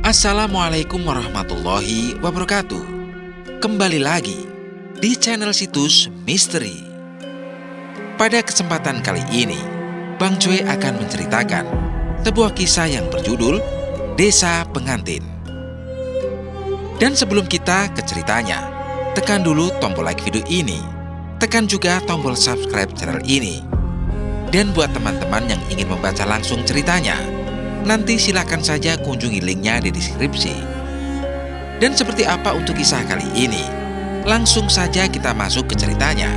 Assalamualaikum warahmatullahi wabarakatuh. Kembali lagi di channel Situs Misteri. Pada kesempatan kali ini, Bang Joy akan menceritakan sebuah kisah yang berjudul Desa Pengantin. Dan sebelum kita ke ceritanya, tekan dulu tombol like video ini. Tekan juga tombol subscribe channel ini. Dan buat teman-teman yang ingin membaca langsung ceritanya, nanti silakan saja kunjungi linknya di deskripsi. Dan seperti apa untuk kisah kali ini? Langsung saja kita masuk ke ceritanya.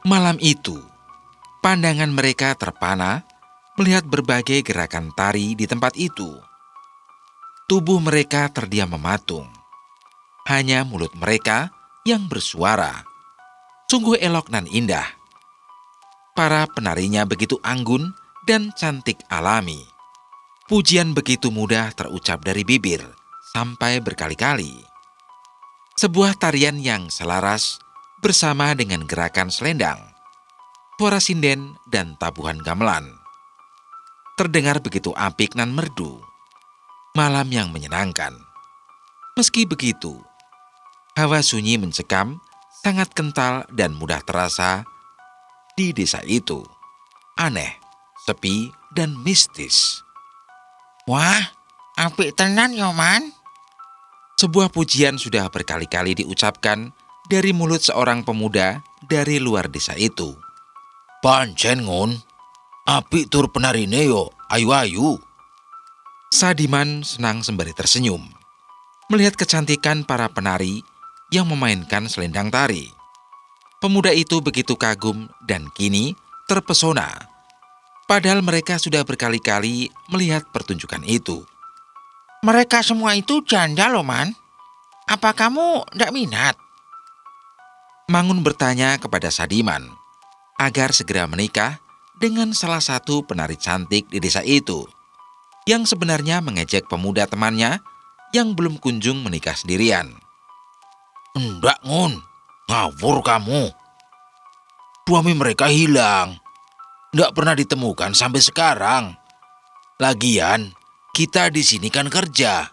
Malam itu, pandangan mereka terpana melihat berbagai gerakan tari di tempat itu. Tubuh mereka terdiam mematung. Hanya mulut mereka yang bersuara. Sungguh elok dan indah. Para penarinya begitu anggun dan cantik alami. Pujian begitu mudah terucap dari bibir sampai berkali-kali. Sebuah tarian yang selaras bersama dengan gerakan selendang, suara sinden dan tabuhan gamelan. Terdengar begitu apik dan merdu. Malam yang menyenangkan. Meski begitu, hawa sunyi mencekam sangat kental dan mudah terasa di desa itu. Aneh, sepi, dan mistis. Wah, apik tenan yo man. Sebuah pujian sudah berkali-kali diucapkan dari mulut seorang pemuda dari luar desa itu. Pancen ngun, apik tur penarine yo, ayu-ayu. Sadiman senang sembari tersenyum melihat kecantikan para penari yang memainkan selendang tari. Pemuda itu begitu kagum dan kini terpesona. Padahal mereka sudah berkali-kali melihat pertunjukan itu. Mereka semua itu janda loh man. Apa kamu ndak minat? Mangun bertanya kepada Sadiman agar segera menikah dengan salah satu penari cantik di desa itu, yang sebenarnya mengejek pemuda temannya yang belum kunjung menikah sendirian. Ndak ngun, ngawur kamu. Suami mereka hilang. Ndak pernah ditemukan sampai sekarang. Lagian, kita di sini kan kerja.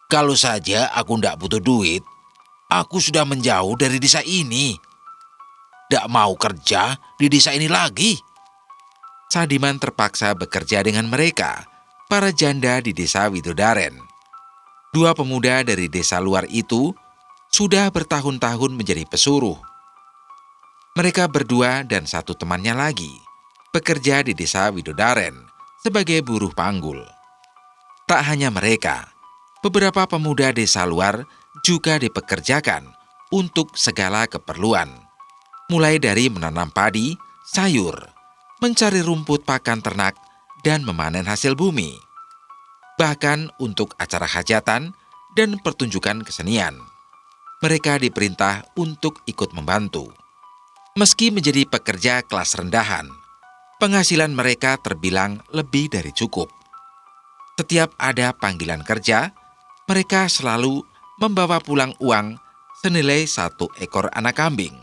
Kalau saja aku ndak butuh duit, aku sudah menjauh dari desa ini. Ndak mau kerja di desa ini lagi. Sadiman terpaksa bekerja dengan mereka, para janda di desa Widodaren. Dua pemuda dari desa luar itu sudah bertahun-tahun menjadi pesuruh. Mereka berdua dan satu temannya lagi bekerja di desa Widodaren sebagai buruh panggul. Tak hanya mereka, beberapa pemuda desa luar juga dipekerjakan untuk segala keperluan. Mulai dari menanam padi, sayur, mencari rumput pakan ternak, dan memanen hasil bumi. Bahkan untuk acara hajatan dan pertunjukan kesenian, mereka diperintah untuk ikut membantu. Meski menjadi pekerja kelas rendahan, penghasilan mereka terbilang lebih dari cukup. Setiap ada panggilan kerja, mereka selalu membawa pulang uang senilai 1 ekor anak kambing.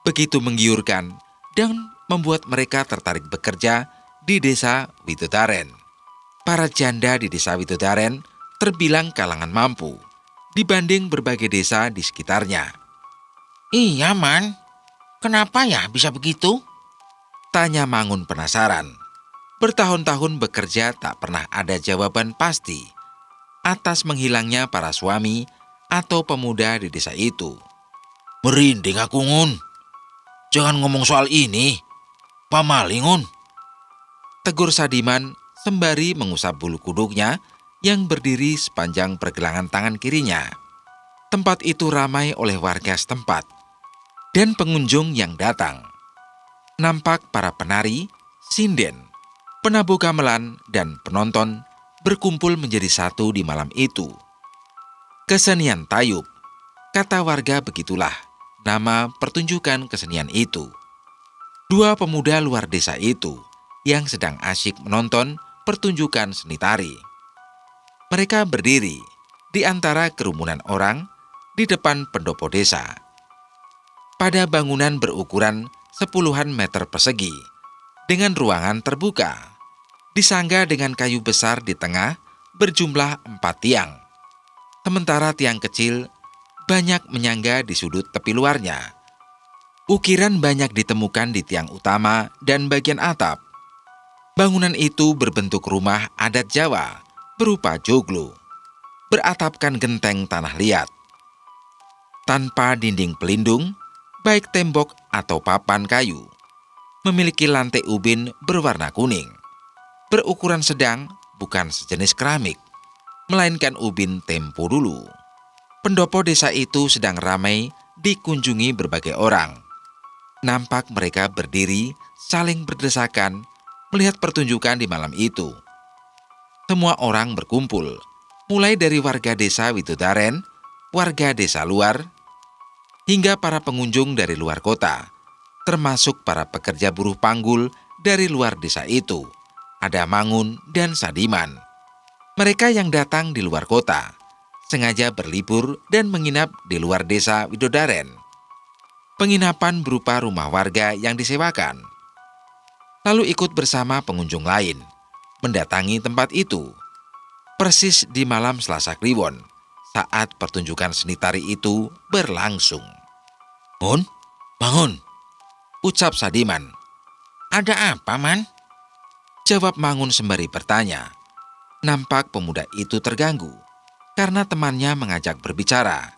Begitu menggiurkan dan membuat mereka tertarik bekerja di desa Widodaren. Para janda di desa Widodaren terbilang kalangan mampu dibanding berbagai desa di sekitarnya. Iya man, kenapa ya bisa begitu? Tanya Mangun penasaran. Bertahun-tahun bekerja tak pernah ada jawaban pasti atas menghilangnya para suami atau pemuda di desa itu. Merinding aku ngun. Jangan ngomong soal ini. Pamali ngun. Tegur Sadiman sembari mengusap bulu kuduknya yang berdiri sepanjang pergelangan tangan kirinya. Tempat itu ramai oleh warga setempat dan pengunjung yang datang. Nampak para penari, sinden, penabuh gamelan, dan penonton berkumpul menjadi satu di malam itu. Kesenian tayub, kata warga begitulah nama pertunjukan kesenian itu. Dua pemuda luar desa itu yang sedang asyik menonton pertunjukan seni tari. Mereka berdiri di antara kerumunan orang di depan pendopo desa. Pada bangunan berukuran sepuluhan meter persegi, dengan ruangan terbuka. Disangga dengan kayu besar di tengah, berjumlah 4 tiang. Sementara tiang kecil banyak menyangga di sudut tepi luarnya. Ukiran banyak ditemukan di tiang utama dan bagian atap. Bangunan itu berbentuk rumah adat Jawa, berupa joglo, beratapkan genteng tanah liat. Tanpa dinding pelindung, baik tembok atau papan kayu. Memiliki lantai ubin berwarna kuning. Berukuran sedang, bukan sejenis keramik, melainkan ubin tempo dulu. Pendopo desa itu sedang ramai dikunjungi berbagai orang. Nampak mereka berdiri saling berdesakan melihat pertunjukan di malam itu. Semua orang berkumpul, mulai dari warga desa Widodaren, warga desa luar, hingga para pengunjung dari luar kota, termasuk para pekerja buruh panggul dari luar desa itu. Ada Mangun dan Sadiman. Mereka yang datang di luar kota, sengaja berlibur dan menginap di luar desa Widodaren. Penginapan berupa rumah warga yang disewakan. Lalu ikut bersama pengunjung lain, mendatangi tempat itu. Persis di malam Selasa Kliwon, saat pertunjukan seni tari itu berlangsung. "Ngun, bangun," ucap Sadiman. "Ada apa, Man?" Jawab Mangun sembari bertanya. Nampak pemuda itu terganggu karena temannya mengajak berbicara,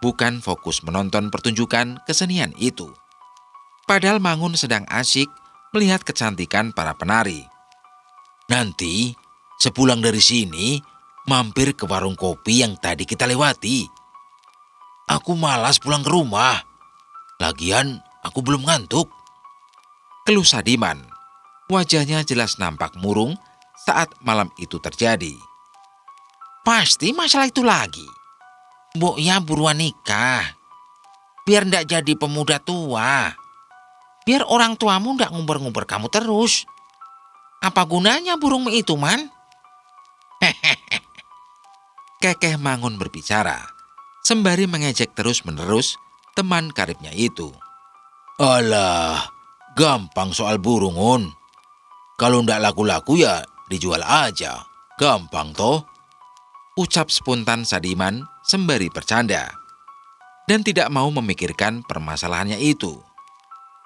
bukan fokus menonton pertunjukan kesenian itu. Padahal Mangun sedang asyik melihat kecantikan para penari. "Nanti, sepulang dari sini, mampir ke warung kopi yang tadi kita lewati. Aku malas pulang ke rumah. Lagian, aku belum ngantuk." Keluh Sadiman. Wajahnya jelas nampak murung saat malam itu terjadi. "Pasti masalah itu lagi. Mbok ya buruan nikah. Biar ndak jadi pemuda tua. Biar orang tuamu ndak ngumbar-ngumbar kamu terus. Apa gunanya burung itu, Man?" Kekeh Mangun berbicara, sembari mengejek terus-menerus teman karibnya itu. "Alah, gampang soal burung, Ngun. Kalau ndak laku-laku ya dijual aja. Gampang toh." Ucap spontan Sadiman sembari bercanda. Dan tidak mau memikirkan permasalahannya itu.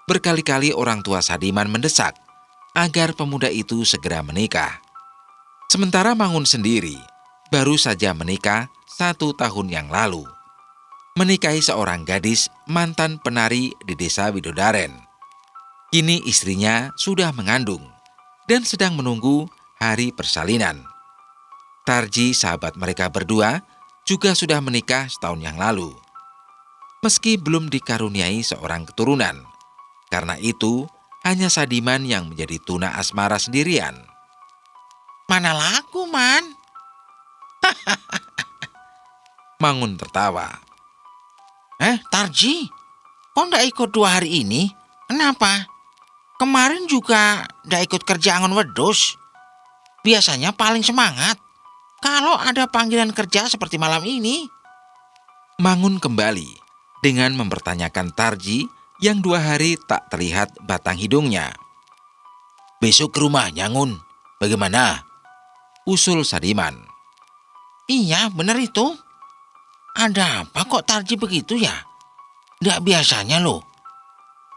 Berkali-kali orang tua Sadiman mendesak agar pemuda itu segera menikah. Sementara Mangun sendiri baru saja menikah 1 tahun yang lalu. Menikahi seorang gadis mantan penari di desa Widodaren. Kini istrinya sudah mengandung dan sedang menunggu hari persalinan. Tarji, sahabat mereka berdua, juga sudah menikah setahun yang lalu. Meski belum dikaruniai seorang keturunan, karena itu hanya Sadiman yang menjadi tuna asmara sendirian. "Mana laku, Man?" Mangun tertawa. Tarji, kok ndak ikut 2 hari ini? Kenapa? Kemarin juga ndak ikut kerja angon wedhus. Biasanya paling semangat kalau ada panggilan kerja seperti malam ini." Mangun kembali dengan mempertanyakan Tarji yang 2 hari tak terlihat batang hidungnya. "Besok ke rumahnya, Ngun. Bagaimana?" Usul Sadiman. "Iya, benar itu. Ada apa kok Tarji begitu ya? Ndak biasanya loh."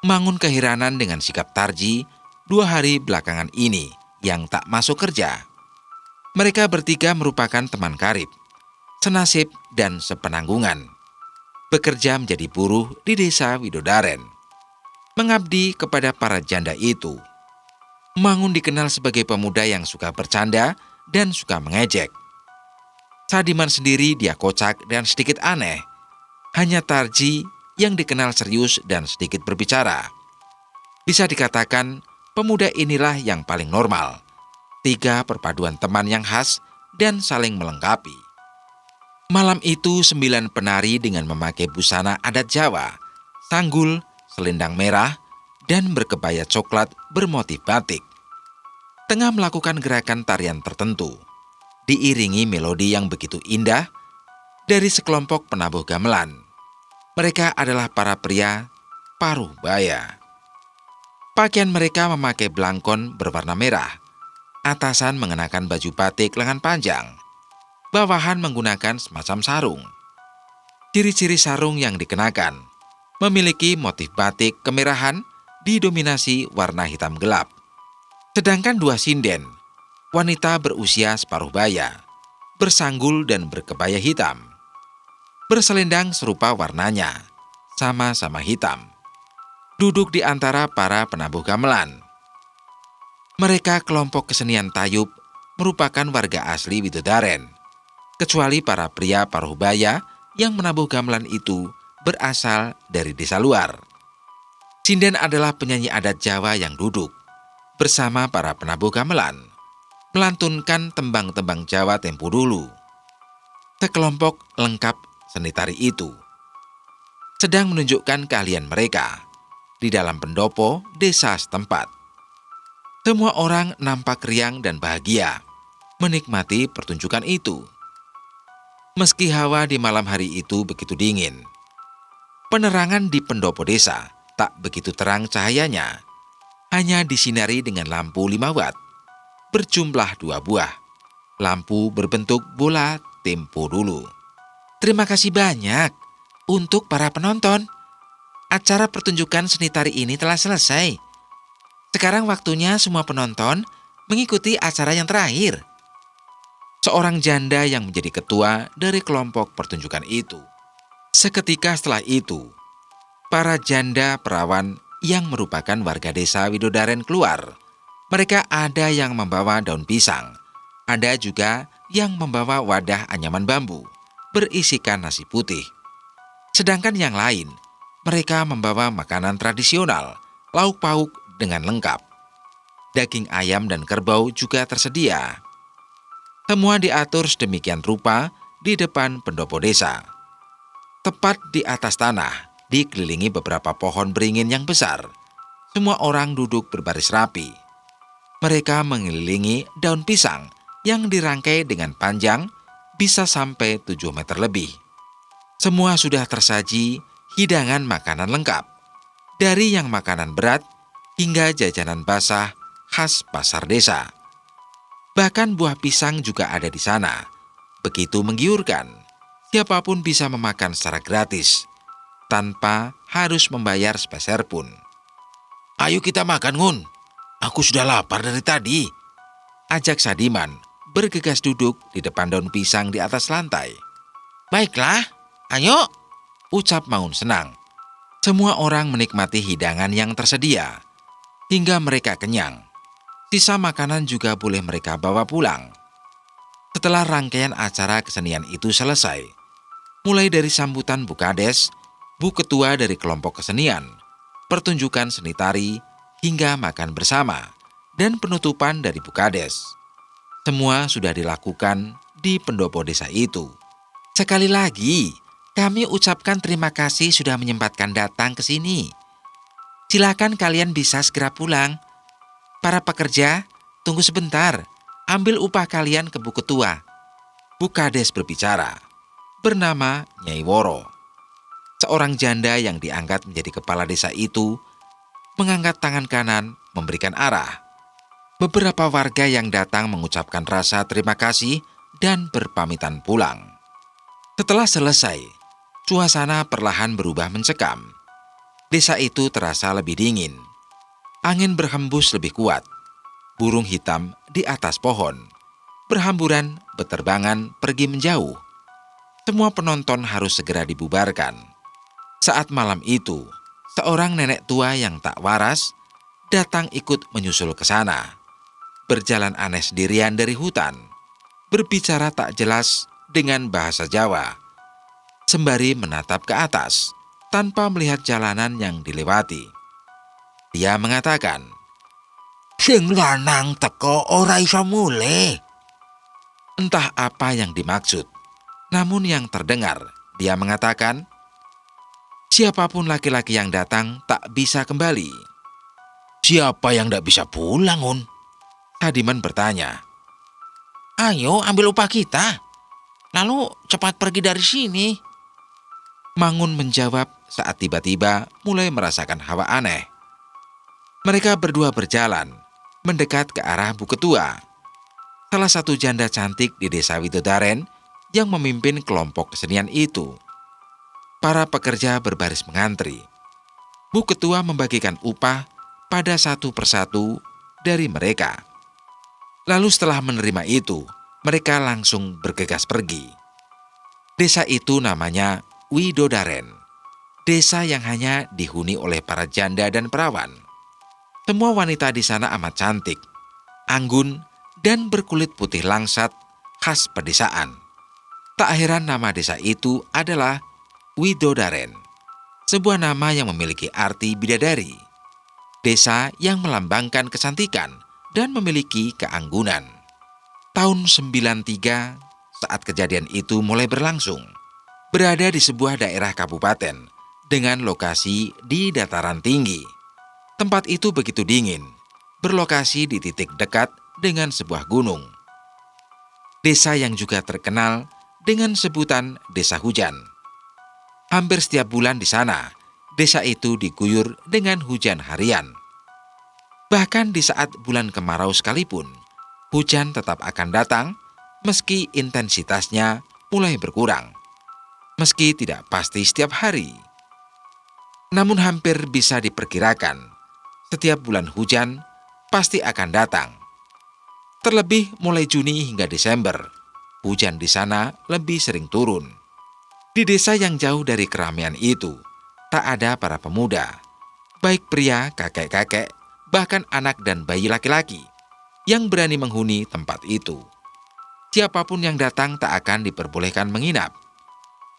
Mangun keheranan dengan sikap Tarji 2 hari belakangan ini yang tak masuk kerja. Mereka bertiga merupakan teman karib, senasib dan sepenanggungan. Bekerja menjadi buruh di desa Widodaren. Mengabdi kepada para janda itu. Mangun dikenal sebagai pemuda yang suka bercanda dan suka mengejek. Sadiman sendiri dia kocak dan sedikit aneh. Hanya Tarji yang dikenal serius dan sedikit berbicara. Bisa dikatakan pemuda inilah yang paling normal. 3 perpaduan teman yang khas dan saling melengkapi. Malam itu 9 penari dengan memakai busana adat Jawa, sanggul, selendang merah, dan berkebaya coklat bermotif batik. Tengah melakukan gerakan tarian tertentu, diiringi melodi yang begitu indah dari sekelompok penabuh gamelan. Mereka adalah para pria paruh baya. Pakaian mereka memakai belangkon berwarna merah. Atasan mengenakan baju batik lengan panjang. Bawahan menggunakan semacam sarung. Ciri-ciri sarung yang dikenakan memiliki motif batik kemerahan didominasi warna hitam gelap. Sedangkan dua sinden, wanita berusia separuh baya, bersanggul dan berkebaya hitam. Berselendang serupa warnanya, sama-sama hitam. Duduk di antara para penabuh gamelan. Mereka kelompok kesenian tayub merupakan warga asli Widodaren, kecuali para pria paruh baya yang menabuh gamelan itu berasal dari desa luar. Sinden adalah penyanyi adat Jawa yang duduk bersama para penabuh gamelan, melantunkan tembang-tembang Jawa tempo dulu. Sekelompok lengkap seni tari itu sedang menunjukkan keahlian mereka di dalam pendopo desa setempat. Semua orang nampak riang dan bahagia menikmati pertunjukan itu. Meski hawa di malam hari itu begitu dingin, penerangan di pendopo desa tak begitu terang cahayanya, hanya disinari dengan lampu 5 watt, berjumlah 2 buah. Lampu berbentuk bola tempo dulu. Terima kasih banyak untuk para penonton. Acara pertunjukan seni tari ini telah selesai. Sekarang waktunya semua penonton mengikuti acara yang terakhir. Seorang janda yang menjadi ketua dari kelompok pertunjukan itu. Seketika setelah itu, para janda perawan yang merupakan warga desa Widodaren keluar. Mereka ada yang membawa daun pisang, ada juga yang membawa wadah anyaman bambu berisikan nasi putih. Sedangkan yang lain, mereka membawa makanan tradisional, lauk pauk dengan lengkap. Daging ayam dan kerbau juga tersedia. Semua diatur sedemikian rupa di depan pendopo desa. Tepat di atas tanah, dikelilingi beberapa pohon beringin yang besar. Semua orang duduk berbaris rapi. Mereka mengelilingi daun pisang yang dirangkai dengan panjang bisa sampai 7 meter lebih. Semua sudah tersaji hidangan makanan lengkap. Dari yang makanan berat hingga jajanan basah khas pasar desa. Bahkan buah pisang juga ada di sana. Begitu menggiurkan, siapapun bisa memakan secara gratis, tanpa harus membayar sepeser pun. Ayo kita makan, Ngun. Aku sudah lapar dari tadi. Ajak Sadiman bergegas duduk di depan daun pisang di atas lantai. Baiklah, ayo. Ucap Maun senang. Semua orang menikmati hidangan yang tersedia, hingga mereka kenyang. Sisa makanan juga boleh mereka bawa pulang. Setelah rangkaian acara kesenian itu selesai, mulai dari sambutan Bu Kades, Bu Ketua dari kelompok kesenian, pertunjukan seni tari, hingga makan bersama, dan penutupan dari Bu Kades. Semua sudah dilakukan di pendopo desa itu. Sekali lagi, kami ucapkan terima kasih sudah menyempatkan datang ke sini. Silakan kalian bisa segera pulang. Para pekerja, tunggu sebentar. Ambil upah kalian ke Bu Ketua. Bu Kades berbicara, bernama Nyai Woro. Seorang janda yang diangkat menjadi kepala desa itu mengangkat tangan kanan memberikan arah. Beberapa warga yang datang mengucapkan rasa terima kasih dan berpamitan pulang. Setelah selesai, suasana perlahan berubah mencekam. Desa itu terasa lebih dingin. Angin berhembus lebih kuat. Burung hitam di atas pohon berhamburan beterbangan pergi menjauh. Semua penonton harus segera dibubarkan. Saat malam itu, seorang nenek tua yang tak waras datang ikut menyusul ke sana. Berjalan aneh sendirian dari hutan, berbicara tak jelas dengan bahasa Jawa, sembari menatap ke atas tanpa melihat jalanan yang dilewati. Dia mengatakan, Sing lanang teko ora iso mulih. entah apa yang dimaksud. Namun yang terdengar, dia mengatakan, siapapun laki-laki yang datang tak bisa kembali. Siapa yang tidak bisa pulang, Ngun? Sadiman bertanya. Ayo ambil upah kita. Lalu cepat pergi dari sini. Mangun menjawab saat tiba-tiba mulai merasakan hawa aneh. Mereka berdua berjalan, mendekat ke arah Bu Ketua, salah satu janda cantik di desa Widodaren yang memimpin kelompok kesenian itu. Para pekerja berbaris mengantri. Bu Ketua membagikan upah pada satu persatu dari mereka. Lalu setelah menerima itu, mereka langsung bergegas pergi. Desa itu namanya Widodaren, desa yang hanya dihuni oleh para janda dan perawan. Semua wanita di sana amat cantik, anggun, dan berkulit putih langsat khas pedesaan. Tak heran nama desa itu adalah Widodaren, sebuah nama yang memiliki arti bidadari. Desa yang melambangkan kecantikan dan memiliki keanggunan. Tahun 93, saat kejadian itu mulai berlangsung, berada di sebuah daerah kabupaten dengan lokasi di dataran tinggi. Tempat itu begitu dingin, berlokasi di titik dekat dengan sebuah gunung. Desa yang juga terkenal dengan sebutan Desa Hujan. Hampir setiap bulan di sana, desa itu diguyur dengan hujan harian. Bahkan di saat bulan kemarau sekalipun, hujan tetap akan datang meski intensitasnya mulai berkurang. Meski tidak pasti setiap hari. Namun hampir bisa diperkirakan, setiap bulan hujan pasti akan datang. Terlebih mulai Juni hingga Desember, hujan di sana lebih sering turun. Di desa yang jauh dari keramaian itu, tak ada para pemuda, baik pria, kakek-kakek, bahkan anak dan bayi laki-laki, yang berani menghuni tempat itu. Siapapun yang datang tak akan diperbolehkan menginap.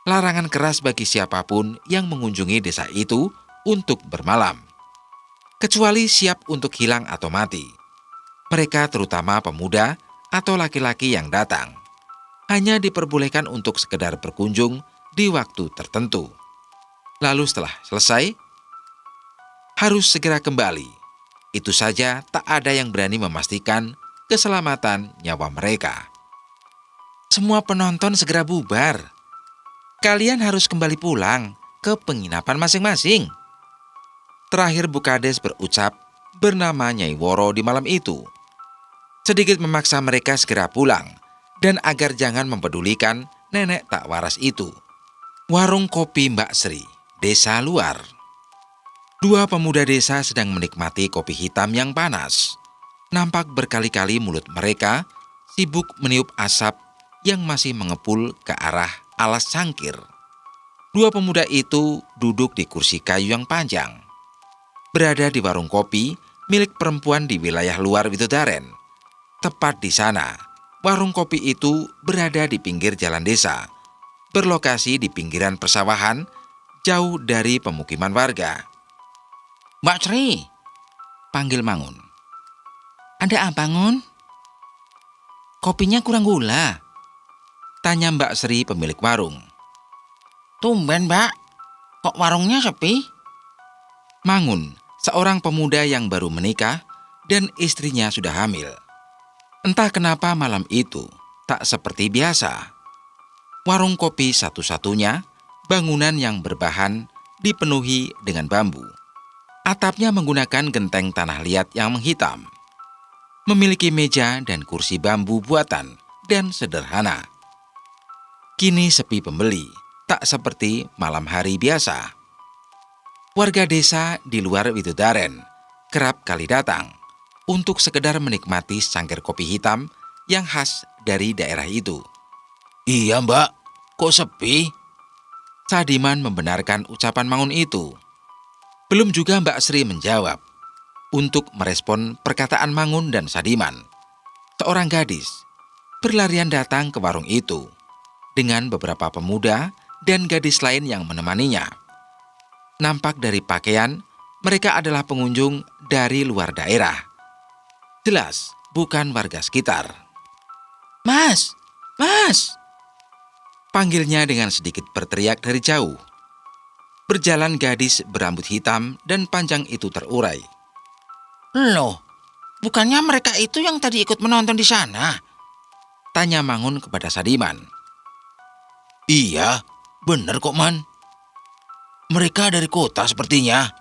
Larangan keras bagi siapapun yang mengunjungi desa itu untuk bermalam. Kecuali siap untuk hilang atau mati. Mereka terutama pemuda atau laki-laki yang datang, hanya diperbolehkan untuk sekedar berkunjung di waktu tertentu. Lalu setelah selesai, harus segera kembali. Itu saja tak ada yang berani memastikan keselamatan nyawa mereka. Semua penonton segera bubar. Kalian harus kembali pulang ke penginapan masing-masing. Terakhir Bu Kades berucap bernama Nyai Woro di malam itu. Sedikit memaksa mereka segera pulang dan agar jangan mempedulikan nenek tak waras itu. Warung kopi Mbak Sri, desa luar. Dua pemuda desa sedang menikmati kopi hitam yang panas. Nampak berkali-kali mulut mereka sibuk meniup asap yang masih mengepul ke arah alas cangkir. Dua pemuda itu duduk di kursi kayu yang panjang. Berada di warung kopi milik perempuan di wilayah luar Widodaren. Tepat di sana, warung kopi itu berada di pinggir jalan desa, berlokasi di pinggiran persawahan, jauh dari pemukiman warga. Mbak Sri, panggil Mangun. Ada apa, Ngun? Kopinya kurang gula, tanya Mbak Sri pemilik warung. Tumben, Mbak. Kok warungnya sepi? Mangun, seorang pemuda yang baru menikah dan istrinya sudah hamil. Entah kenapa malam itu tak seperti biasa. Warung kopi satu-satunya, bangunan yang berbahan dipenuhi dengan bambu. Atapnya menggunakan genteng tanah liat yang menghitam. Memiliki meja dan kursi bambu buatan dan sederhana. Kini sepi pembeli, tak seperti malam hari biasa. Warga desa di luar Widodaren kerap kali datang untuk sekedar menikmati secangkir kopi hitam yang khas dari daerah itu. Iya, Mbak. Kok sepi? Sadiman membenarkan ucapan Mangun itu. Belum juga Mbak Sri menjawab untuk merespon perkataan Mangun dan Sadiman. Seorang gadis berlarian datang ke warung itu dengan beberapa pemuda dan gadis lain yang menemaninya. Nampak dari pakaian, mereka adalah pengunjung dari luar daerah. Jelas bukan warga sekitar. Mas, Mas! Panggilnya dengan sedikit berteriak dari jauh. Berjalan gadis berambut hitam dan panjang itu terurai. Loh, bukannya mereka itu yang tadi ikut menonton di sana? Tanya Mangun kepada Sadiman. Iya, bener kok, Man. Mereka dari kota sepertinya.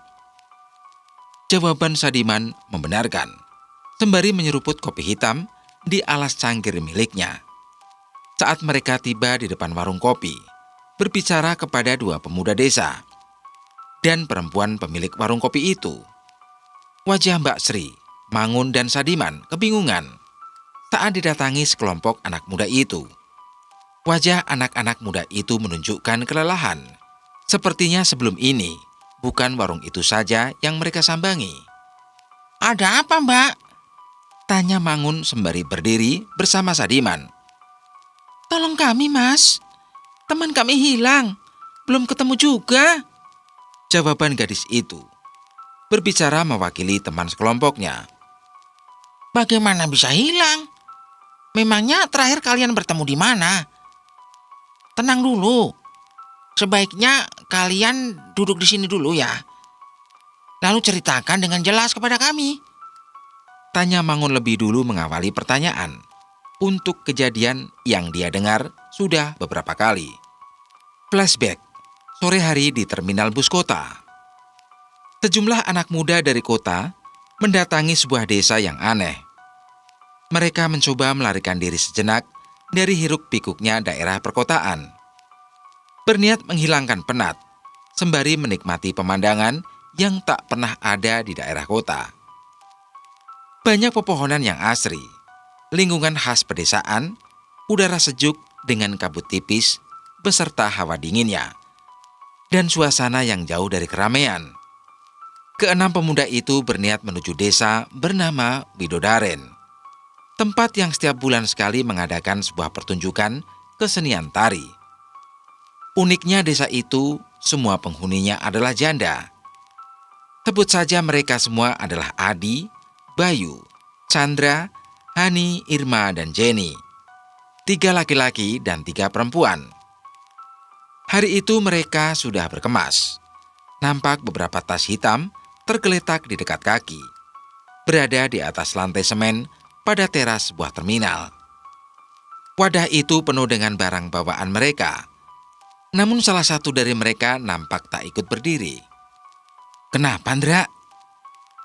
Jawaban Sadiman membenarkan, sembari menyeruput kopi hitam di alas cangkir miliknya. Saat mereka tiba di depan warung kopi, berbicara kepada dua pemuda desa dan perempuan pemilik warung kopi itu. Wajah Mbak Sri, Mangun dan Sadiman kebingungan saat didatangi sekelompok anak muda itu. Wajah anak-anak muda itu menunjukkan kelelahan. Sepertinya sebelum ini, bukan warung itu saja yang mereka sambangi. Ada apa, Mbak? Tanya Mangun sembari berdiri bersama Sadiman. Tolong kami, Mas. Teman kami hilang. Belum ketemu juga. Jawaban gadis itu. Berbicara mewakili teman sekelompoknya. Bagaimana bisa hilang? Memangnya terakhir kalian bertemu di mana? Tenang dulu. Sebaiknya kalian duduk di sini dulu ya. Lalu ceritakan dengan jelas kepada kami. Tanya Mangun lebih dulu mengawali pertanyaan untuk kejadian yang dia dengar sudah beberapa kali. Flashback, sore hari di terminal bus kota. Sejumlah anak muda dari kota mendatangi sebuah desa yang aneh. Mereka mencoba melarikan diri sejenak dari hiruk-pikuknya daerah perkotaan. Berniat menghilangkan penat, sembari menikmati pemandangan yang tak pernah ada di daerah kota. Banyak pepohonan yang asri, lingkungan khas pedesaan, udara sejuk dengan kabut tipis beserta hawa dinginnya, dan suasana yang jauh dari keramaian. Keenam pemuda itu berniat menuju desa bernama Widodaren, tempat yang setiap bulan sekali mengadakan sebuah pertunjukan kesenian tari. Uniknya desa itu, semua penghuninya adalah janda. Sebut saja mereka semua adalah Adi, Bayu, Chandra, Hani, Irma, dan Jenny. 3 laki-laki dan 3 perempuan. Hari itu mereka sudah berkemas. Nampak beberapa tas hitam tergeletak di dekat kaki, berada di atas lantai semen pada teras sebuah terminal. Wadah itu penuh dengan barang bawaan mereka. Namun salah satu dari mereka nampak tak ikut berdiri. Kenapa, Ndra?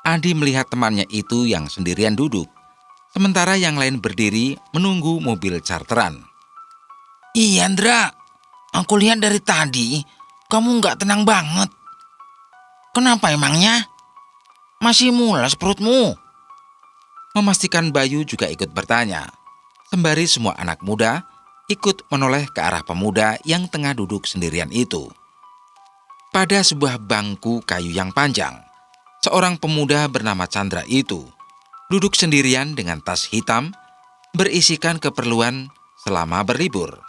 Adi melihat temannya itu yang sendirian duduk, sementara yang lain berdiri menunggu mobil charteran. Iya, Ndra. Aku lihat dari tadi, kamu nggak tenang banget. Kenapa emangnya? Masih mulas perutmu? Memastikan Bayu juga ikut bertanya, sembari semua anak muda ikut menoleh ke arah pemuda yang tengah duduk sendirian itu. Pada sebuah bangku kayu yang panjang, seorang pemuda bernama Chandra itu duduk sendirian dengan tas hitam berisikan keperluan selama berlibur.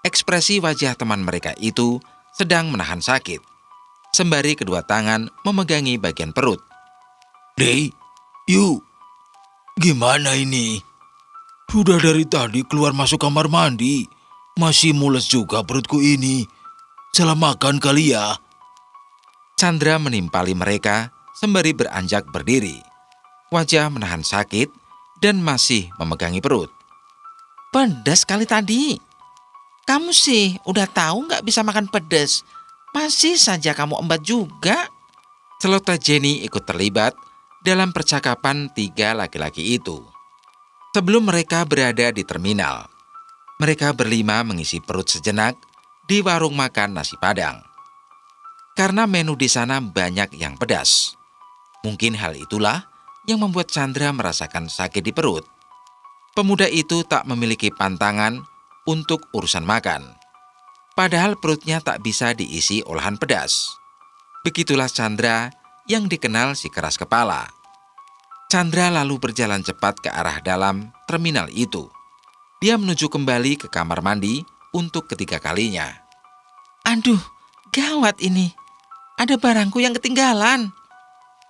Ekspresi wajah teman mereka itu sedang menahan sakit, sembari kedua tangan memegangi bagian perut. Dei, yuk. Gimana ini? Sudah dari tadi keluar masuk kamar mandi. Masih mules juga perutku ini. Salah makan kali ya. Chandra menimpali mereka sembari beranjak berdiri. Wajah menahan sakit dan masih memegangi perut. Pedas kali tadi. Kamu sih udah tahu nggak bisa makan pedas. Masih saja kamu embat juga. Celoteh Jenny ikut terlibat dalam percakapan 3 laki-laki itu. Sebelum mereka berada di terminal, mereka berlima mengisi perut sejenak di warung makan nasi Padang. Karena menu di sana banyak yang pedas. Mungkin hal itulah yang membuat Chandra merasakan sakit di perut. Pemuda itu tak memiliki pantangan untuk urusan makan. Padahal perutnya tak bisa diisi olahan pedas. Begitulah Chandra yang dikenal si keras kepala. Chandra lalu berjalan cepat ke arah dalam terminal itu. Dia menuju kembali ke kamar mandi untuk ketiga kalinya. Aduh, gawat ini. Ada barangku yang ketinggalan.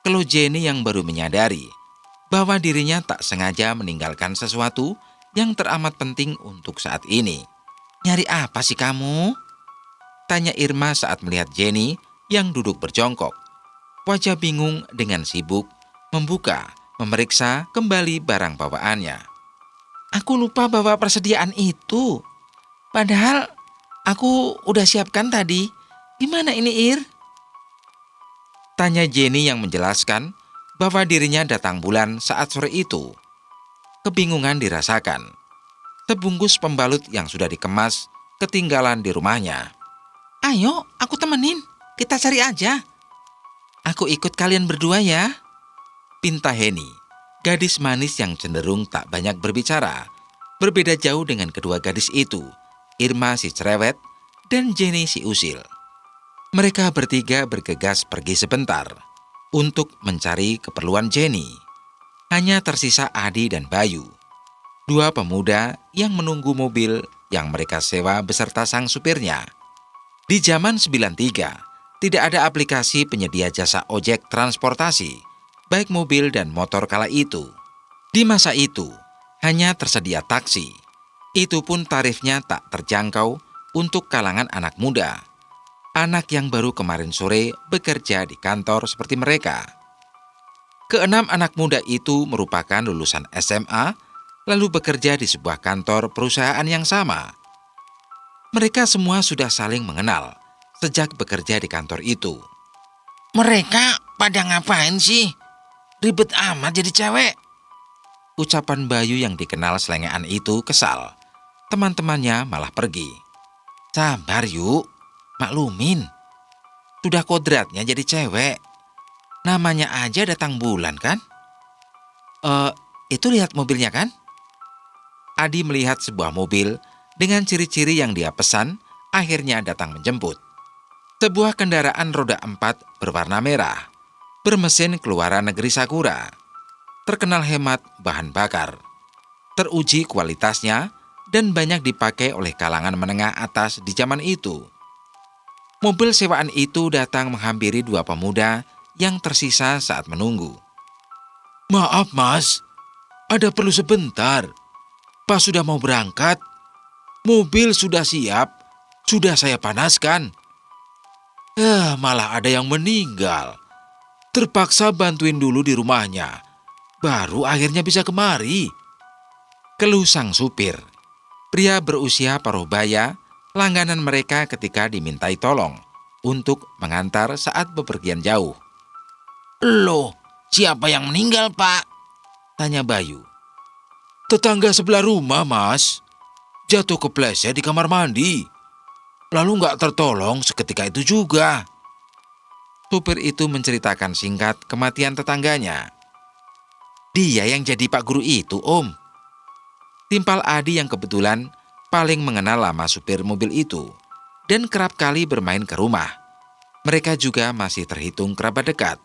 Keluh Jenny yang baru menyadari bahwa dirinya tak sengaja meninggalkan sesuatu yang teramat penting untuk saat ini. Nyari apa sih kamu? Tanya Irma saat melihat Jenny yang duduk berjongkok. Wajah bingung dengan sibuk memeriksa kembali barang bawaannya. Aku lupa bawa persediaan itu. Padahal aku udah siapkan tadi. Gimana ini, Ir? Tanya Jenny yang menjelaskan bahwa dirinya datang bulan saat sore itu. Kebingungan dirasakan. Sebungkus pembalut yang sudah dikemas ketinggalan di rumahnya. "Ayo, aku temenin. Kita cari aja." "Aku ikut kalian berdua ya," pinta Henny, gadis manis yang cenderung tak banyak berbicara. Berbeda jauh dengan kedua gadis itu, Irma si cerewet dan Jenny si usil. Mereka bertiga bergegas pergi sebentar untuk mencari keperluan Jenny. Hanya tersisa Adi dan Bayu, dua pemuda yang menunggu mobil yang mereka sewa beserta sang supirnya. Di zaman 93, tidak ada aplikasi penyedia jasa ojek transportasi, baik mobil dan motor kala itu. Di masa itu, hanya tersedia taksi. Itu pun tarifnya tak terjangkau untuk kalangan anak muda. Anak yang baru kemarin sore bekerja di kantor seperti mereka. Keenam anak muda itu merupakan lulusan SMA, lalu bekerja di sebuah kantor perusahaan yang sama. Mereka semua sudah saling mengenal sejak bekerja di kantor itu. Mereka pada ngapain sih? Ribet amat jadi cewek. Ucapan Bayu yang dikenal selengean itu kesal. Teman-temannya malah pergi. "Sabar yuk, maklumin. Sudah kodratnya jadi cewek. Namanya aja datang bulan kan?" Itu lihat mobilnya kan?" Adi melihat sebuah mobil dengan ciri-ciri yang dia pesan, akhirnya datang menjemput. Sebuah kendaraan roda 4 berwarna merah, bermesin keluaran negeri Sakura. Terkenal hemat bahan bakar, teruji kualitasnya, dan banyak dipakai oleh kalangan menengah atas di zaman itu. Mobil sewaan itu datang menghampiri dua pemuda yang tersisa saat menunggu. Maaf mas, ada perlu sebentar. Pas sudah mau berangkat, mobil sudah siap, sudah saya panaskan. Malah ada yang meninggal. Terpaksa bantuin dulu di rumahnya, baru akhirnya bisa kemari. Keluh sang supir. Pria berusia paruh baya, langganan mereka ketika dimintai tolong untuk mengantar saat bepergian jauh. Loh, siapa yang meninggal pak? Tanya Bayu. Tetangga sebelah rumah mas, jatuh kepleset di kamar mandi. Lalu nggak tertolong seketika itu juga. Supir itu menceritakan singkat kematian tetangganya. "Dia yang jadi Pak Guru itu, Om," timpal Adi yang kebetulan paling mengenal lama supir mobil itu dan kerap kali bermain ke rumah. Mereka juga masih terhitung kerabat dekat.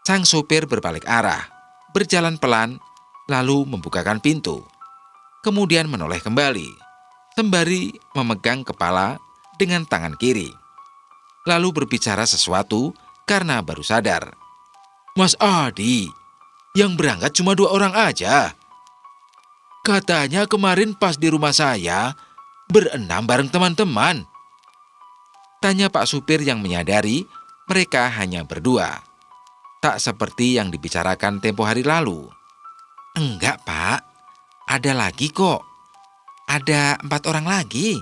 Sang supir berbalik arah, berjalan pelan, lalu membukakan pintu. Kemudian menoleh kembali, sembari memegang kepala dengan tangan kiri. Lalu berbicara sesuatu karena baru sadar. Mas Adi, yang berangkat cuma 2 orang aja. Katanya kemarin pas di rumah saya, berenam bareng teman-teman. Tanya Pak supir yang menyadari mereka hanya berdua. Tak seperti yang dibicarakan tempo hari lalu. "Enggak Pak, ada lagi kok. Ada 4 orang lagi.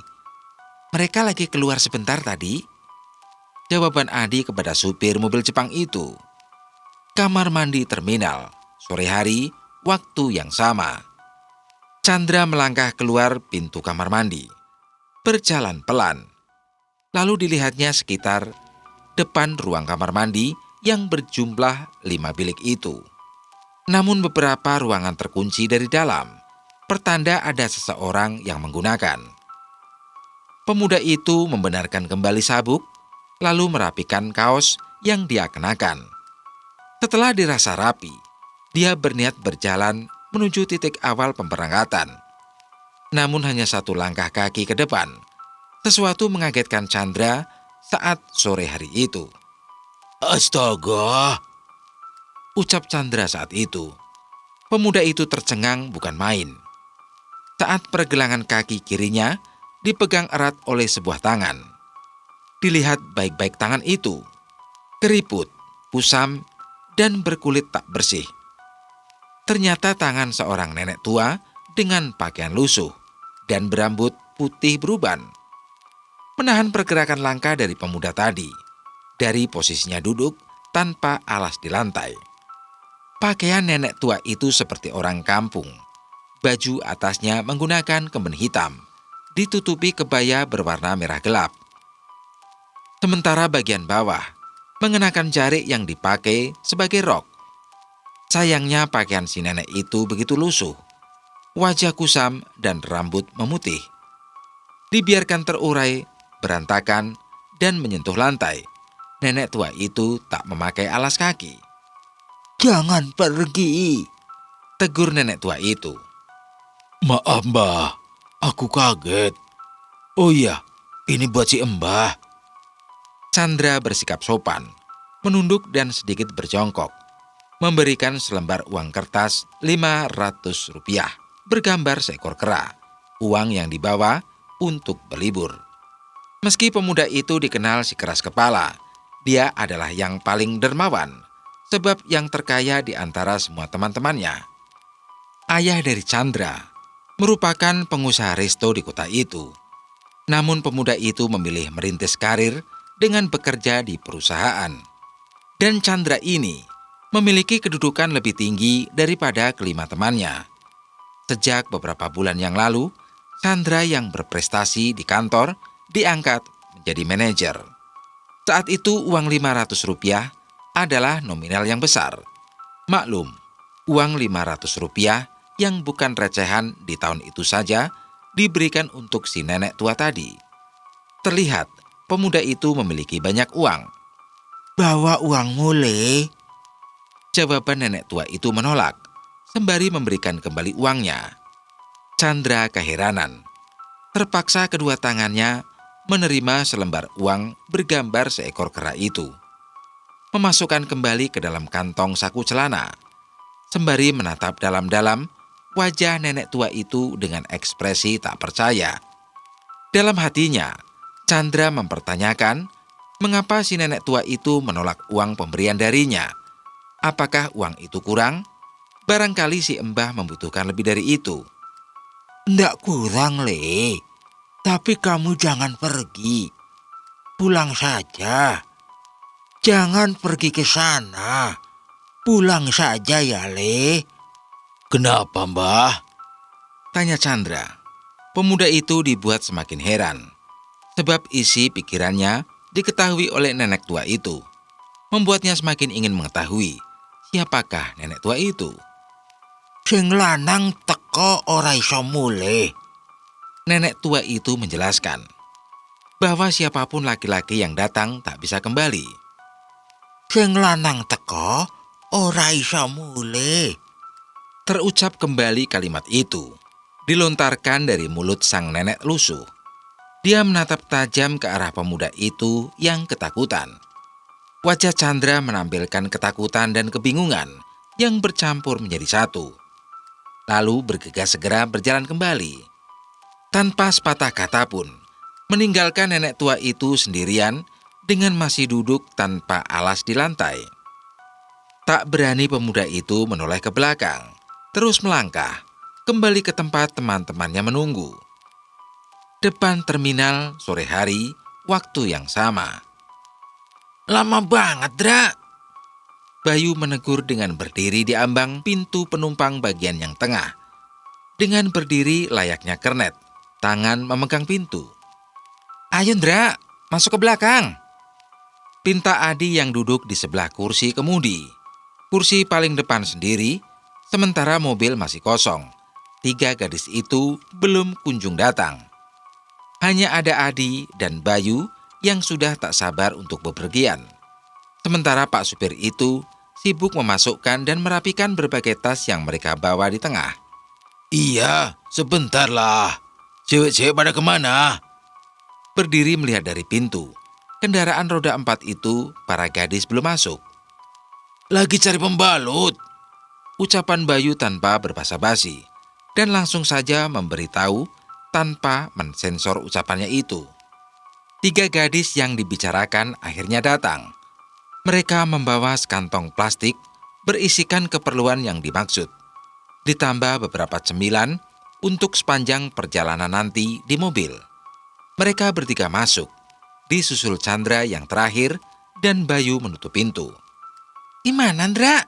Mereka lagi keluar sebentar tadi," jawaban Adi kepada supir mobil Jepang itu. Kamar mandi terminal, sore hari, waktu yang sama. Chandra melangkah keluar pintu kamar mandi, berjalan pelan. Lalu dilihatnya sekitar depan ruang kamar mandi yang berjumlah 5 bilik itu. Namun beberapa ruangan terkunci dari dalam, pertanda ada seseorang yang menggunakan. Pemuda itu membenarkan kembali sabuk, lalu merapikan kaos yang dia kenakan. Setelah dirasa rapi, dia berniat berjalan menuju titik awal pemberangkatan. Namun hanya 1 langkah kaki ke depan, sesuatu mengagetkan Chandra saat sore hari itu. Astaga, Ucap Chandra saat itu. Pemuda itu tercengang bukan main. Saat pergelangan kaki kirinya dipegang erat oleh sebuah tangan. Dilihat baik-baik tangan itu. Keriput, kusam, dan berkulit tak bersih. Ternyata tangan seorang nenek tua dengan pakaian lusuh dan berambut putih beruban. Menahan pergerakan langkah dari pemuda tadi, dari posisinya duduk tanpa alas di lantai. Pakaian nenek tua itu seperti orang kampung. Baju atasnya menggunakan kemben hitam, ditutupi kebaya berwarna merah gelap. Sementara bagian bawah mengenakan jarik yang dipakai sebagai rok. Sayangnya pakaian si nenek itu begitu lusuh. Wajah kusam dan rambut memutih. Dibiarkan terurai, berantakan, dan menyentuh lantai. Nenek tua itu tak memakai alas kaki. Jangan pergi, Tegur nenek tua itu. Maaf mbah, aku kaget. Oh iya, ini buat si Mbah. Chandra bersikap sopan, menunduk dan sedikit berjongkok, memberikan selembar uang kertas Rp500, bergambar seekor kera, uang yang dibawa untuk berlibur. Meski pemuda itu dikenal si keras kepala, dia adalah yang paling dermawan, sebab yang terkaya di antara semua teman-temannya. Ayah dari Chandra merupakan pengusaha resto di kota itu. Namun pemuda itu memilih merintis karir dengan bekerja di perusahaan. Dan Chandra ini memiliki kedudukan lebih tinggi daripada kelima temannya. Sejak beberapa bulan yang lalu, Chandra yang berprestasi di kantor diangkat menjadi manajer. Saat itu uang Rp500 adalah nominal yang besar. Maklum, uang Rp500 yang bukan recehan di tahun itu saja diberikan untuk si nenek tua tadi. Terlihat pemuda itu memiliki banyak uang. Bawa uangmu, Le. Jawaban nenek tua itu menolak, sembari memberikan kembali uangnya. Chandra keheranan. Terpaksa kedua tangannya menerima selembar uang bergambar seekor kera itu. Memasukkan kembali ke dalam kantong saku celana, sembari menatap dalam-dalam wajah nenek tua itu dengan ekspresi tak percaya. Dalam hatinya, Chandra mempertanyakan mengapa si nenek tua itu menolak uang pemberian darinya. Apakah uang itu kurang? Barangkali si Mbah membutuhkan lebih dari itu. Ndak kurang, Le. Tapi kamu jangan pergi. Pulang saja. Jangan pergi ke sana. Pulang saja ya, Le. Kenapa, Mbah? Tanya Chandra. Pemuda itu dibuat semakin heran, sebab isi pikirannya diketahui oleh nenek tua itu. Membuatnya semakin ingin mengetahui siapakah nenek tua itu. Sing lanang teko ora iso mulih. Nenek tua itu menjelaskan bahwa siapapun laki-laki yang datang tak bisa kembali. Sing lanang teko ora iso mulih. Terucap kembali kalimat itu, dilontarkan dari mulut sang nenek lusuh. Dia menatap tajam ke arah pemuda itu yang ketakutan. Wajah Chandra menampilkan ketakutan dan kebingungan yang bercampur menjadi satu. Lalu bergegas segera berjalan kembali. Tanpa sepatah kata pun, meninggalkan nenek tua itu sendirian dengan masih duduk tanpa alas di lantai. Tak berani pemuda itu menoleh ke belakang, terus melangkah, kembali ke tempat teman-temannya menunggu. Depan terminal sore hari, waktu yang sama. Lama banget, Dra. Bayu menegur dengan berdiri di ambang pintu penumpang bagian yang tengah. Dengan berdiri layaknya kernet, tangan memegang pintu. Ayo Ndra, masuk ke belakang. Pinta Adi yang duduk di sebelah kursi kemudi. Kursi paling depan sendiri, sementara mobil masih kosong. 3 gadis itu belum kunjung datang. Hanya ada Adi dan Bayu yang sudah tak sabar untuk bepergian. Sementara Pak supir itu sibuk memasukkan dan merapikan berbagai tas yang mereka bawa di tengah. Iya, sebentar lah. Cewek-cewek pada kemana? Berdiri melihat dari pintu, kendaraan roda 4 itu para gadis belum masuk. Lagi cari pembalut. Ucapan Bayu tanpa berbasa-basi, dan langsung saja memberitahu tanpa mensensor ucapannya itu. 3 gadis yang dibicarakan akhirnya datang. Mereka membawa sekantong plastik berisikan keperluan yang dimaksud, ditambah beberapa cemilan untuk sepanjang perjalanan nanti di mobil. Mereka bertiga masuk, disusul Chandra yang terakhir dan Bayu menutup pintu. Gimana, Ndra?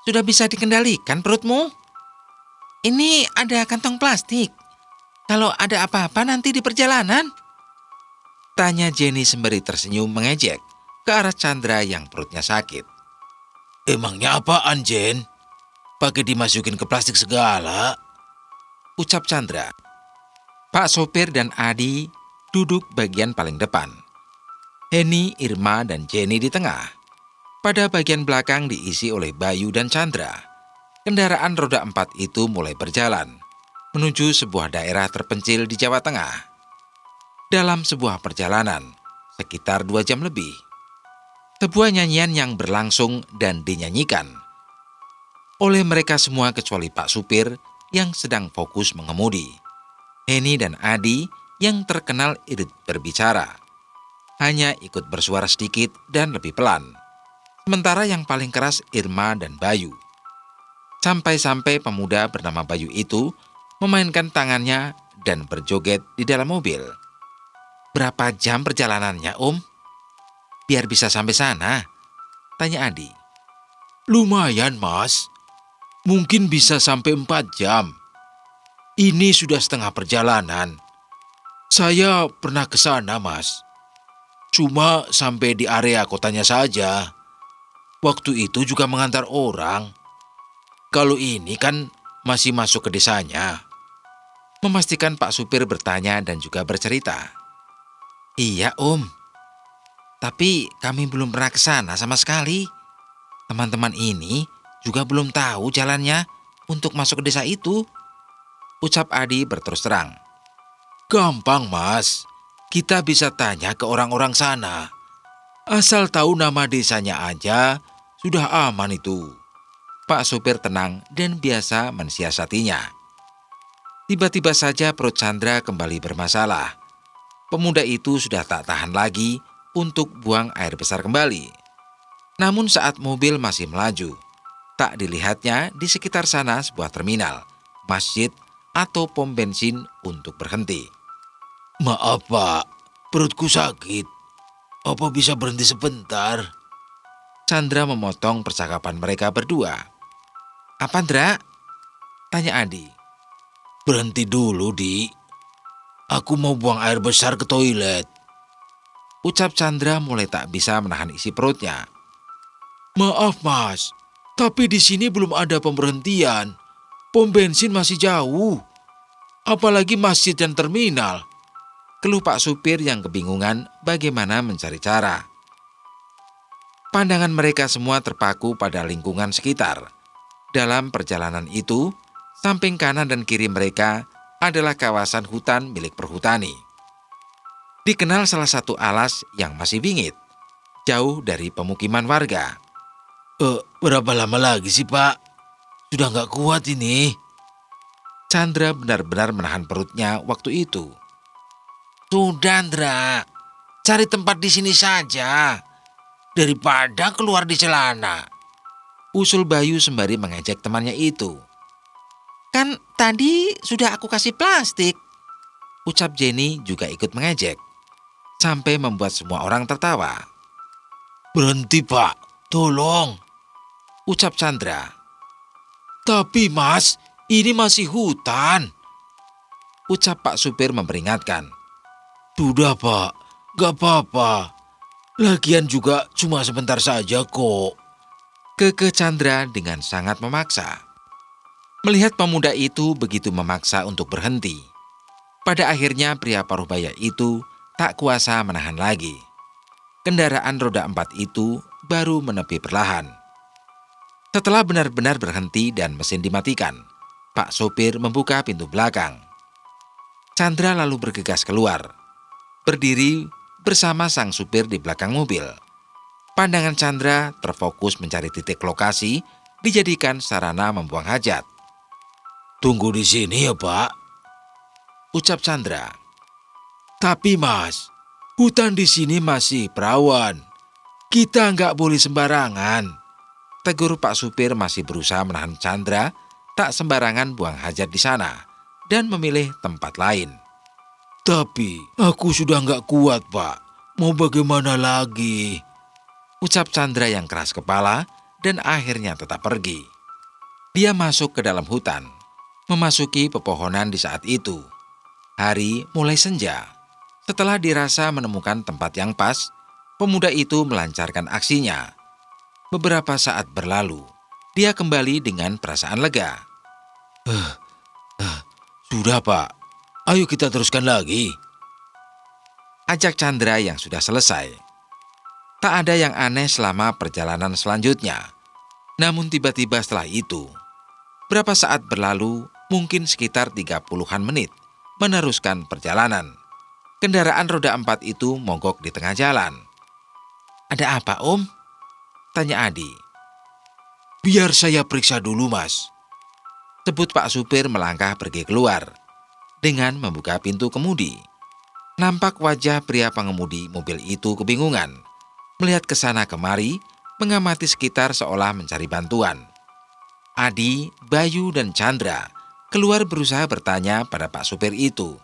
Sudah bisa dikendalikan perutmu? Ini ada kantong plastik. Kalau ada apa-apa nanti di perjalanan. Tanya Jenny sembari tersenyum mengejek ke arah Chandra yang perutnya sakit. Emangnya apaan, Jen? Pakai dimasukin ke plastik segala? Ucap Chandra. Pak sopir dan Adi duduk bagian paling depan. Henny, Irma, dan Jenny di tengah. Pada bagian belakang diisi oleh Bayu dan Chandra. Kendaraan roda 4 itu mulai berjalan menuju sebuah daerah terpencil di Jawa Tengah. Dalam sebuah perjalanan, sekitar 2 jam lebih. Sebuah nyanyian yang berlangsung dan dinyanyikan oleh mereka semua kecuali Pak Supir yang sedang fokus mengemudi. Henny dan Adi yang terkenal irit berbicara hanya ikut bersuara sedikit dan lebih pelan. Sementara yang paling keras Irma dan Bayu. Sampai-sampai pemuda bernama Bayu itu memainkan tangannya dan berjoget di dalam mobil. Berapa jam perjalanannya, Om? Biar bisa sampai sana, tanya Adi. Lumayan, Mas. Mungkin bisa sampai 4 jam. Ini sudah setengah perjalanan. Saya pernah ke sana, Mas. Cuma sampai di area kotanya saja. Waktu itu juga mengantar orang. Kalau ini kan masih masuk ke desanya. Memastikan Pak Supir bertanya dan juga bercerita. Iya, Om. Tapi kami belum pernah ke sana sama sekali. Teman-teman ini juga belum tahu jalannya untuk masuk ke desa itu. Ucap Adi berterus terang. Gampang, Mas. Kita bisa tanya ke orang-orang sana. Asal tahu nama desanya aja, sudah aman itu. Pak Supir tenang dan biasa mensiasatinya. Tiba-tiba saja perut Chandra kembali bermasalah. Pemuda itu sudah tak tahan lagi untuk buang air besar kembali. Namun saat mobil masih melaju, tak dilihatnya di sekitar sana sebuah terminal, masjid, atau pom bensin untuk berhenti. Maaf, Pak. Perutku sakit. Apa bisa berhenti sebentar? Chandra memotong percakapan mereka berdua. Apa, Ndra? Tanya Adi. Berhenti dulu, Di. Aku mau buang air besar ke toilet. Ucap Chandra mulai tak bisa menahan isi perutnya. Maaf, Mas. Tapi di sini belum ada pemberhentian. Pom bensin masih jauh. Apalagi masjid dan terminal. Keluh Pak Supir yang kebingungan bagaimana mencari cara. Pandangan mereka semua terpaku pada lingkungan sekitar. Dalam perjalanan itu, samping kanan dan kiri mereka adalah kawasan hutan milik perhutani. Dikenal salah satu alas yang masih bingit, jauh dari pemukiman warga. Berapa lama lagi sih, Pak? Sudah nggak kuat ini. Chandra benar-benar menahan perutnya waktu itu. Sudah, Ndra. Cari tempat di sini saja. Daripada keluar di celana. Usul Bayu sembari mengejek temannya itu. Kan tadi sudah aku kasih plastik. Ucap Jenny juga ikut mengejek. Sampai membuat semua orang tertawa. Berhenti, Pak. Tolong. Ucap Chandra. Tapi, Mas, ini masih hutan. Ucap Pak Supir memperingatkan. Sudah, Pak. Gak apa-apa. Lagian juga cuma sebentar saja kok. Keke Chandra dengan sangat memaksa. Melihat pemuda itu begitu memaksa untuk berhenti. Pada akhirnya pria paruh baya itu tak kuasa menahan lagi. Kendaraan roda 4 itu baru menepi perlahan. Setelah benar-benar berhenti dan mesin dimatikan, Pak sopir membuka pintu belakang. Chandra lalu bergegas keluar. Berdiri bersama sang supir di belakang mobil. Pandangan Chandra terfokus mencari titik lokasi dijadikan sarana membuang hajat. Tunggu di sini ya, Pak. Ucap Chandra. Tapi, Mas, hutan di sini masih perawan. Kita nggak boleh sembarangan. Tegur Pak supir masih berusaha menahan Chandra tak sembarangan buang hajat di sana dan memilih tempat lain. Tapi aku sudah nggak kuat, Pak. Mau bagaimana lagi? Ucap Chandra yang keras kepala dan akhirnya tetap pergi. Dia masuk ke dalam hutan, memasuki pepohonan di saat itu. Hari mulai senja. Setelah dirasa menemukan tempat yang pas, pemuda itu melancarkan aksinya. Beberapa saat berlalu, dia kembali dengan perasaan lega. Sudah, Pak. Ayo kita teruskan lagi. Ajak Chandra yang sudah selesai. Tak ada yang aneh selama perjalanan selanjutnya. Namun tiba-tiba setelah itu, berapa saat berlalu, mungkin sekitar 30-an menit, meneruskan perjalanan. Kendaraan roda 4 itu mogok di tengah jalan. "Ada apa, Om?" tanya Adi. Biar saya periksa dulu, Mas. Sebut Pak supir melangkah pergi keluar. Dengan membuka pintu kemudi, nampak wajah pria pengemudi mobil itu kebingungan. Melihat ke sana kemari, mengamati sekitar seolah mencari bantuan. Adi, Bayu, dan Chandra keluar berusaha bertanya pada Pak supir itu.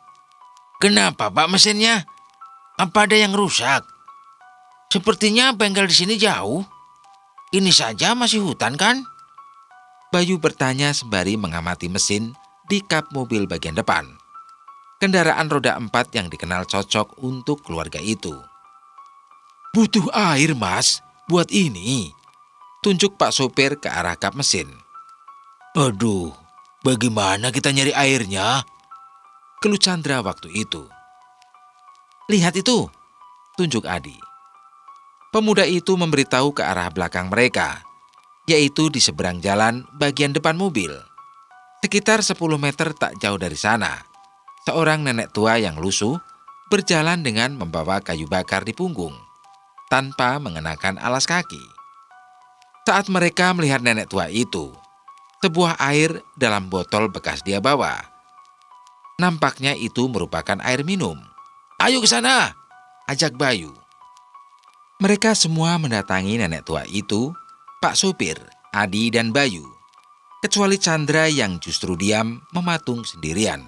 Kenapa, Pak, mesinnya? Apa ada yang rusak? Sepertinya bengkel di sini jauh. Ini saja masih hutan, kan? Bayu bertanya sembari mengamati mesin di kap mobil bagian depan. Kendaraan roda 4 yang dikenal cocok untuk keluarga itu. Butuh air, Mas, buat ini. Tunjuk Pak sopir ke arah kap mesin. Aduh, bagaimana kita nyari airnya? Keluh Chandra waktu itu. Lihat itu, tunjuk Adi. Pemuda itu memberitahu ke arah belakang mereka, yaitu di seberang jalan bagian depan mobil. Sekitar 10 meter tak jauh dari sana, seorang nenek tua yang lusuh berjalan dengan membawa kayu bakar di punggung, tanpa mengenakan alas kaki. Saat mereka melihat nenek tua itu, sebuah air dalam botol bekas dia bawa. Nampaknya itu merupakan air minum. Ayo ke sana, ajak Bayu. Mereka semua mendatangi nenek tua itu, Pak sopir, Adi, dan Bayu. Kecuali Chandra yang justru diam mematung sendirian.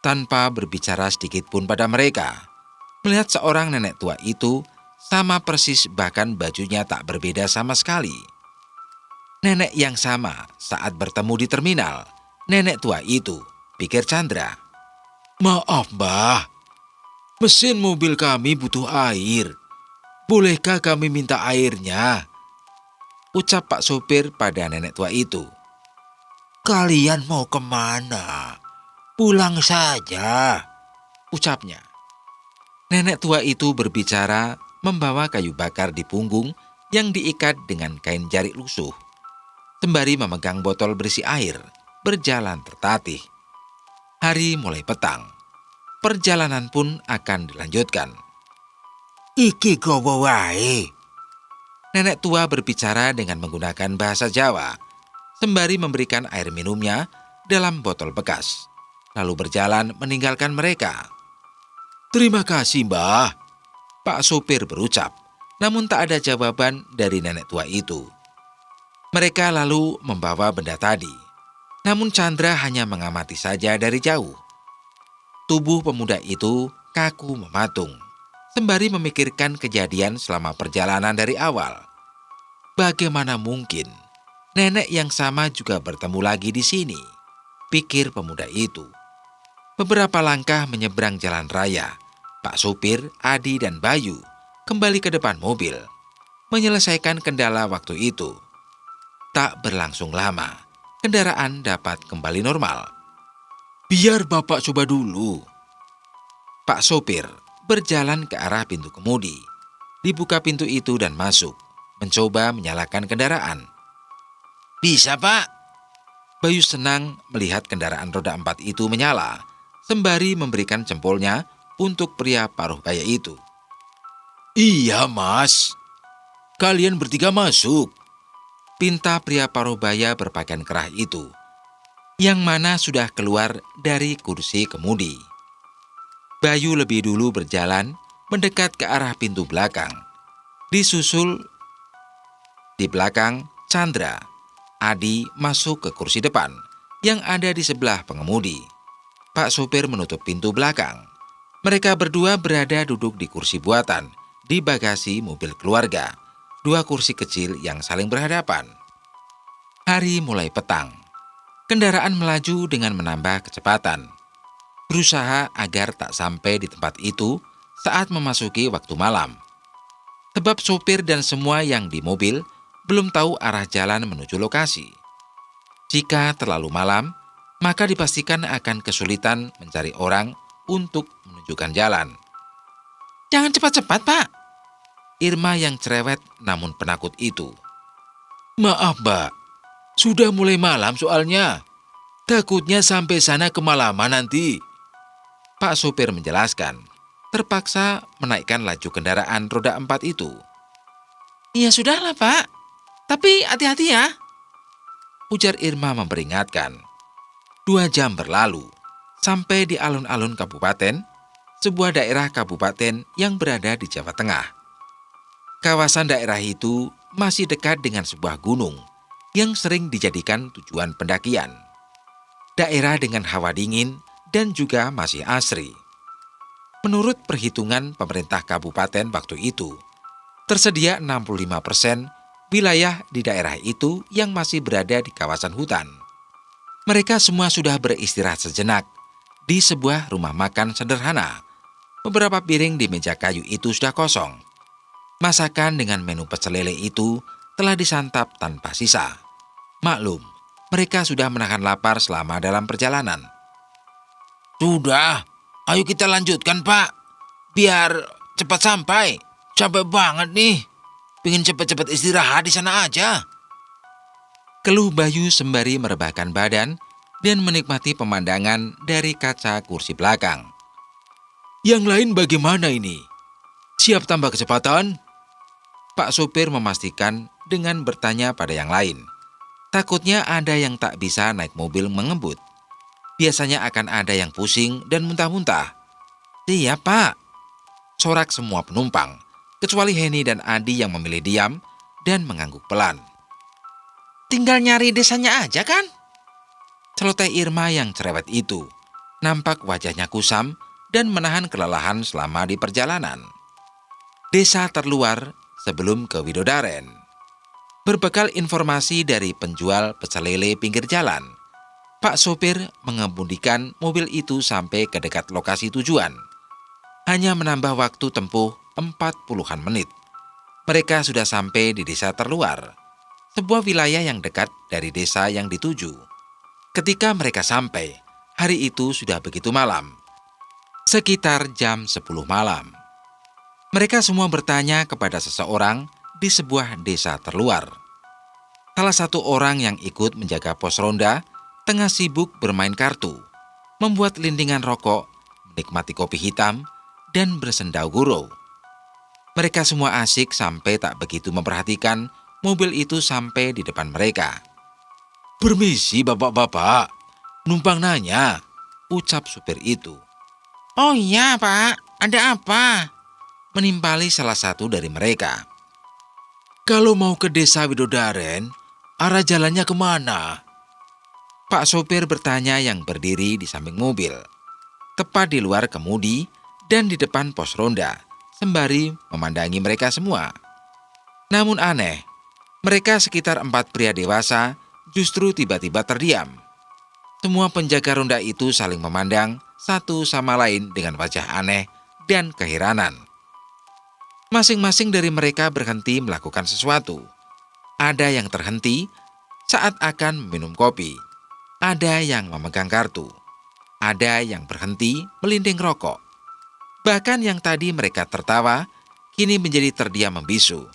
Tanpa berbicara sedikit pun pada mereka. Melihat seorang nenek tua itu sama persis, bahkan bajunya tak berbeda sama sekali. Nenek yang sama saat bertemu di terminal. Nenek tua itu, pikir Chandra. Maaf, Mbah. Mesin mobil kami butuh air. Bolehkah kami minta airnya? Ucap Pak sopir pada nenek tua itu. Kalian mau kemana? Pulang saja, ucapnya. Nenek tua itu berbicara membawa kayu bakar di punggung yang diikat dengan kain jarik lusuh. Sembari memegang botol berisi air, berjalan tertatih. Hari mulai petang. Perjalanan pun akan dilanjutkan. Iki gowo wae. Nenek tua berbicara dengan menggunakan bahasa Jawa, sembari memberikan air minumnya dalam botol bekas, lalu berjalan meninggalkan mereka. Terima kasih, Mbah, Pak sopir berucap, namun tak ada jawaban dari nenek tua itu. Mereka lalu membawa benda tadi, namun Chandra hanya mengamati saja dari jauh. Tubuh pemuda itu kaku mematung, sembari memikirkan kejadian selama perjalanan dari awal. Bagaimana mungkin nenek yang sama juga bertemu lagi di sini, pikir pemuda itu. Beberapa langkah menyeberang jalan raya, Pak supir, Adi, dan Bayu kembali ke depan mobil, menyelesaikan kendala waktu itu. Tak berlangsung lama, kendaraan dapat kembali normal. Biar Bapak coba dulu. Pak sopir berjalan ke arah pintu kemudi. Dibuka pintu itu dan masuk, mencoba menyalakan kendaraan. Bisa, Pak? Bayu senang melihat kendaraan roda 4 itu menyala, sembari memberikan jempolnya untuk pria paruh baya itu. Iya, Mas. Kalian bertiga masuk, pinta pria paruh baya berpakaian kerah itu, yang mana sudah keluar dari kursi kemudi. Bayu lebih dulu berjalan mendekat ke arah pintu belakang. Disusul di belakang Chandra, Adi masuk ke kursi depan yang ada di sebelah pengemudi. Pak sopir menutup pintu belakang. Mereka berdua berada duduk di kursi buatan di bagasi mobil keluarga. 2 kursi kecil yang saling berhadapan. Hari mulai petang. Kendaraan melaju dengan menambah kecepatan, berusaha agar tak sampai di tempat itu saat memasuki waktu malam. Sebab sopir dan semua yang di mobil belum tahu arah jalan menuju lokasi. Jika terlalu malam, maka dipastikan akan kesulitan mencari orang untuk menunjukkan jalan. "Jangan cepat-cepat, Pak," Irma yang cerewet namun penakut itu. Maaf, Mbak. Sudah mulai malam soalnya. Takutnya sampai sana kemalaman nanti. Pak sopir menjelaskan, terpaksa menaikkan laju kendaraan roda 4 itu. "Ya sudahlah, Pak. Tapi hati-hati ya," ujar Irma memperingatkan. 2 jam berlalu, sampai di alun-alun kabupaten, sebuah daerah kabupaten yang berada di Jawa Tengah. Kawasan daerah itu masih dekat dengan sebuah gunung yang sering dijadikan tujuan pendakian. Daerah dengan hawa dingin dan juga masih asri. Menurut perhitungan pemerintah kabupaten waktu itu, tersedia 65% wilayah di daerah itu yang masih berada di kawasan hutan. Mereka semua sudah beristirahat sejenak di sebuah rumah makan sederhana. Beberapa piring di meja kayu itu sudah kosong. Masakan dengan menu pecel lele itu telah disantap tanpa sisa. Maklum, mereka sudah menahan lapar selama dalam perjalanan. Sudah, ayo kita lanjutkan, Pak. Biar cepat sampai. Capek banget nih. Pengen cepat-cepat istirahat di sana aja. Keluh Bayu sembari merebahkan badan dan menikmati pemandangan dari kaca kursi belakang. Yang lain bagaimana ini? Siap tambah kecepatan? Pak sopir memastikan dengan bertanya pada yang lain. Takutnya ada yang tak bisa naik mobil mengebut. Biasanya akan ada yang pusing dan muntah-muntah. "Iya, Pak," sorak semua penumpang, kecuali Heni dan Adi yang memilih diam dan mengangguk pelan. "Tinggal nyari desanya aja kan?" Celoteh Irma yang cerewet itu. Nampak wajahnya kusam dan menahan kelelahan selama di perjalanan. Desa terluar sebelum ke Widodaren. Berbekal informasi dari penjual pecel lele pinggir jalan, Pak sopir mengemudikan mobil itu sampai ke dekat lokasi tujuan. Hanya menambah waktu tempuh 40-an menit. Mereka sudah sampai di desa terluar, sebuah wilayah yang dekat dari desa yang dituju. Ketika mereka sampai, hari itu sudah begitu malam. Sekitar jam 10 malam. Mereka semua bertanya kepada seseorang di sebuah desa terluar. Salah satu orang yang ikut menjaga pos ronda tengah sibuk bermain kartu, membuat lindingan rokok, menikmati kopi hitam, dan bersendau gurau. Mereka semua asik sampai tak begitu memperhatikan mobil itu sampai di depan mereka. Permisi bapak-bapak, numpang nanya, ucap supir itu. "Oh iya, Pak, ada apa?" menimpali salah satu dari mereka. Kalau mau ke desa Widodaren, arah jalannya kemana? Pak sopir bertanya yang berdiri di samping mobil, tepat di luar kemudi dan di depan pos ronda, sembari memandangi mereka semua. Namun aneh, mereka sekitar 4 pria dewasa justru tiba-tiba terdiam. Semua penjaga ronda itu saling memandang satu sama lain dengan wajah aneh dan keheranan. Masing-masing dari mereka berhenti melakukan sesuatu. Ada yang terhenti saat akan meminum kopi. Ada yang memegang kartu. Ada yang berhenti melinding rokok. Bahkan yang tadi mereka tertawa, kini menjadi terdiam membisu.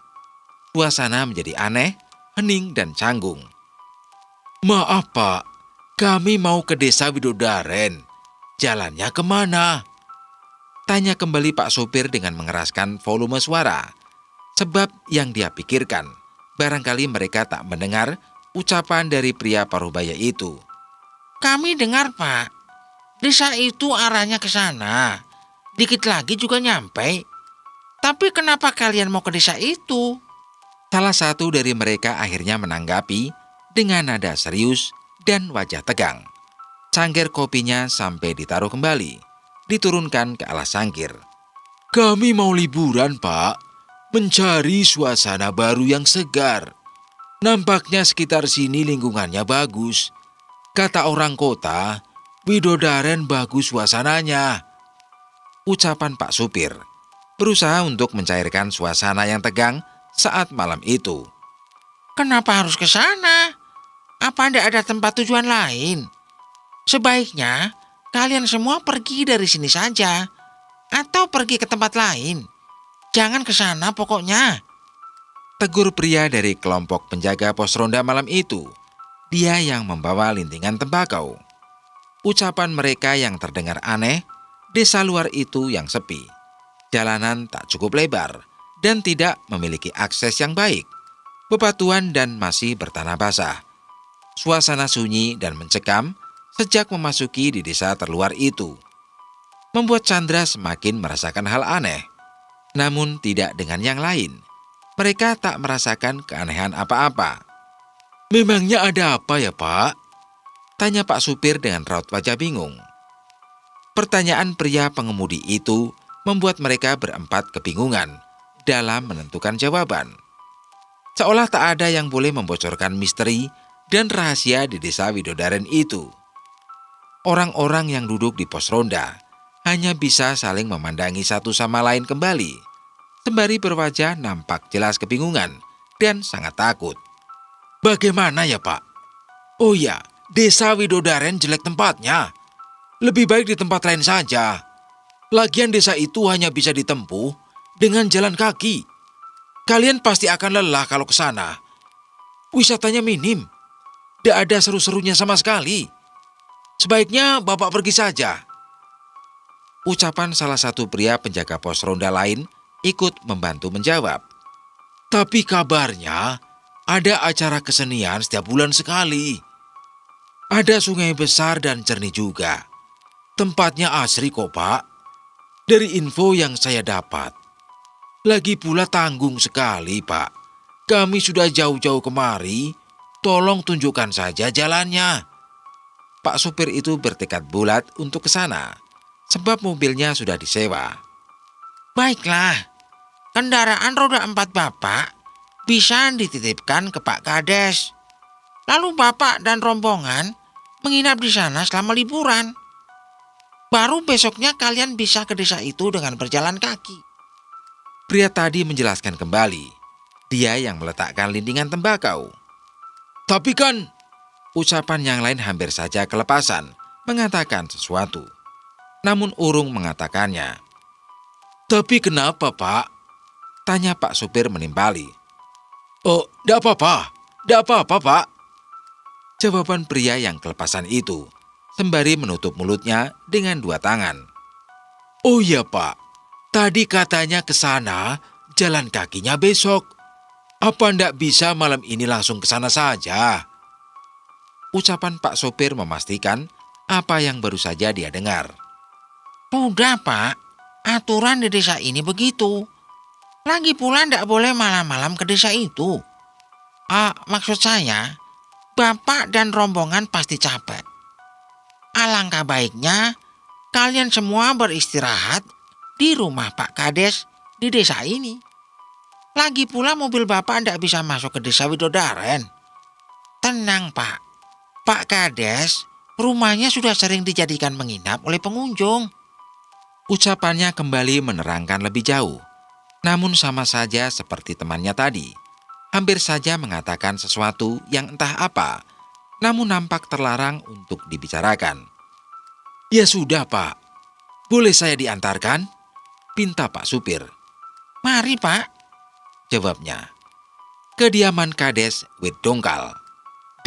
Suasana menjadi aneh, hening dan canggung. Maaf Pak, kami mau ke desa Widodaren. Jalannya kemana? Tanya kembali Pak sopir dengan mengeraskan volume suara. Sebab yang dia pikirkan, barangkali mereka tak mendengar ucapan dari pria parubaya itu. "Kami dengar, Pak. Desa itu arahnya ke sana. Dikit lagi juga nyampe. Tapi kenapa kalian mau ke desa itu?" Salah satu dari mereka akhirnya menanggapi dengan nada serius dan wajah tegang. Cangkir kopinya sampai ditaruh kembali, diturunkan ke alas cangkir. Kami mau liburan Pak, mencari suasana baru yang segar. Nampaknya sekitar sini lingkungannya bagus. Kata orang kota, Widodaren bagus suasananya. Ucapan Pak Supir berusaha untuk mencairkan suasana yang tegang saat malam itu. Kenapa harus ke sana? Apa tidak ada tempat tujuan lain? Sebaiknya kalian semua pergi dari sini saja. Atau pergi ke tempat lain. Jangan ke sana pokoknya. Tegur pria dari kelompok penjaga pos ronda malam itu. Dia yang membawa lintingan tembakau. Ucapan mereka yang terdengar aneh, desa luar itu yang sepi. Jalanan tak cukup lebar dan tidak memiliki akses yang baik. Bebatuan dan masih bertanah basah. Suasana sunyi dan mencekam sejak memasuki di desa terluar itu. Membuat Chandra semakin merasakan hal aneh. Namun tidak dengan yang lain. Mereka tak merasakan keanehan apa-apa. Memangnya ada apa ya, Pak? Tanya Pak Supir dengan raut wajah bingung. Pertanyaan pria pengemudi itu membuat mereka berempat kebingungan dalam menentukan jawaban. Seolah tak ada yang boleh membocorkan misteri dan rahasia di desa Widodaren itu. Orang-orang yang duduk di pos ronda hanya bisa saling memandangi satu sama lain kembali, sembari berwajah nampak jelas kebingungan dan sangat takut. Bagaimana ya, Pak? Oh ya, desa Widodaren jelek tempatnya. Lebih baik di tempat lain saja. Lagian desa itu hanya bisa ditempuh dengan jalan kaki. Kalian pasti akan lelah kalau ke sana. Wisatanya minim. Tidak ada seru-serunya sama sekali. Sebaiknya Bapak pergi saja. Ucapan salah satu pria penjaga pos ronda lain ikut membantu menjawab. Tapi kabarnya ada acara kesenian setiap bulan sekali. Ada sungai besar dan jernih juga. Tempatnya asri kok, Pak. Dari info yang saya dapat. Lagi pula tanggung sekali, Pak. Kami sudah jauh-jauh kemari. Tolong tunjukkan saja jalannya. Pak supir itu bertekad bulat untuk ke sana, sebab mobilnya sudah disewa. Baiklah, kendaraan roda 4 Bapak bisa dititipkan ke Pak Kades. Lalu Bapak dan rombongan menginap di sana selama liburan. Baru besoknya kalian bisa ke desa itu dengan berjalan kaki. Pria tadi menjelaskan kembali. Dia yang meletakkan lintingan tembakau. Tapi kan, ucapan yang lain hampir saja kelepasan mengatakan sesuatu. Namun urung mengatakannya. Tapi kenapa, Pak? Tanya Pak supir menimpali. Oh, tidak apa-apa. Tidak apa-apa, Pak. Jawaban pria yang kelepasan itu, sembari menutup mulutnya dengan dua tangan. Oh iya, Pak. Tadi katanya ke sana, jalan kakinya besok. Apa ndak bisa malam ini langsung ke sana saja? Ucapan Pak sopir memastikan apa yang baru saja dia dengar. Sudah, Pak. Aturan di desa ini begitu. Lagi pula tidak boleh malam-malam ke desa itu. Maksud saya, Bapak dan rombongan pasti capek. Alangkah baiknya kalian semua beristirahat di rumah Pak Kades di desa ini. Lagi pula mobil Bapak tidak bisa masuk ke desa Widodaren. Tenang, Pak. Pak Kades, rumahnya sudah sering dijadikan menginap oleh pengunjung. Ucapannya kembali menerangkan lebih jauh. Namun sama saja seperti temannya tadi. Hampir saja mengatakan sesuatu yang entah apa, namun nampak terlarang untuk dibicarakan. Ya sudah, Pak. Boleh saya diantarkan? Pinta Pak supir. Mari, Pak. Jawabnya. Kediaman Kades Widongkal,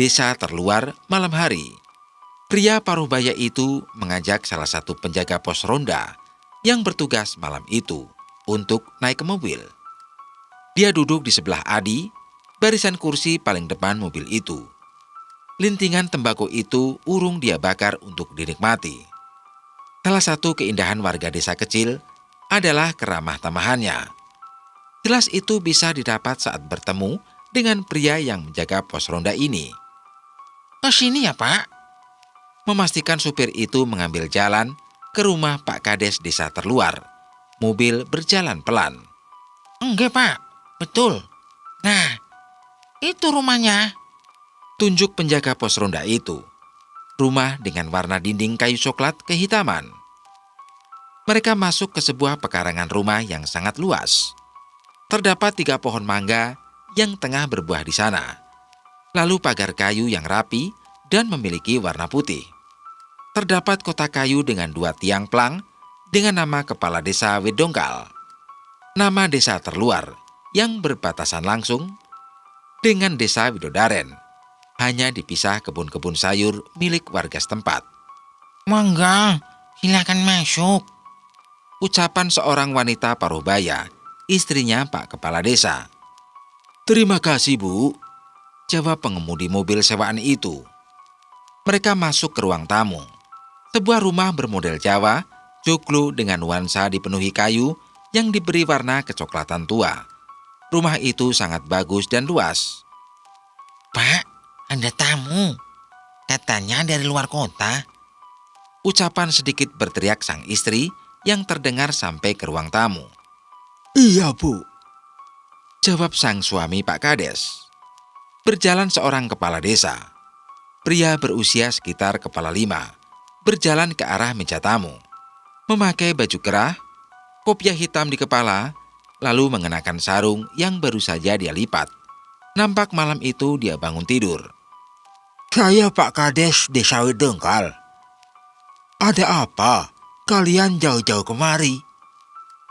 desa terluar malam hari. Pria paruh baya itu mengajak salah satu penjaga pos ronda yang bertugas malam itu untuk naik ke mobil. Dia duduk di sebelah Adi, barisan kursi paling depan mobil itu. Lintingan tembakau itu urung dia bakar untuk dinikmati. Salah satu keindahan warga desa kecil adalah keramah tamahannya. Jelas itu bisa didapat saat bertemu dengan pria yang menjaga pos ronda ini. Ke sini ya, Pak. Memastikan supir itu mengambil jalan ke rumah Pak Kades desa terluar. Mobil berjalan pelan. Enggak, Pak. Betul. Nah, Itu rumahnya. Tunjuk penjaga pos ronda itu. Rumah dengan warna dinding kayu coklat kehitaman. Mereka masuk ke sebuah pekarangan rumah yang sangat luas. Terdapat 3 pohon mangga yang tengah berbuah di sana. Lalu pagar kayu yang rapi dan memiliki warna putih. Terdapat kotak kayu dengan 2 tiang plang dengan nama Kepala Desa Wedongkal. Nama desa terluar yang berbatasan langsung dengan Desa Widodaren. Hanya dipisah kebun-kebun sayur milik warga setempat. Monggo, silakan masuk. Ucapan seorang wanita Parubaya, istrinya Pak Kepala Desa. Terima kasih, Bu. Jawab pengemudi mobil sewaan itu. Mereka masuk ke ruang tamu. Sebuah rumah bermodel Jawa, joglo dengan nuansa dipenuhi kayu yang diberi warna kecoklatan tua. Rumah itu sangat bagus dan luas. Pak, ada tamu. Katanya dari luar kota. Ucapan sedikit berteriak sang istri yang terdengar sampai ke ruang tamu. Iya, Bu. Jawab sang suami Pak Kades. Berjalan seorang kepala desa. Pria berusia sekitar kepala 5. Berjalan ke arah meja tamu. Memakai baju kerah, kopiah hitam di kepala, lalu mengenakan sarung yang baru saja dia lipat. Nampak malam itu dia bangun tidur. Saya Pak Kades Desa Wedongkal. Ada apa? Kalian jauh-jauh kemari?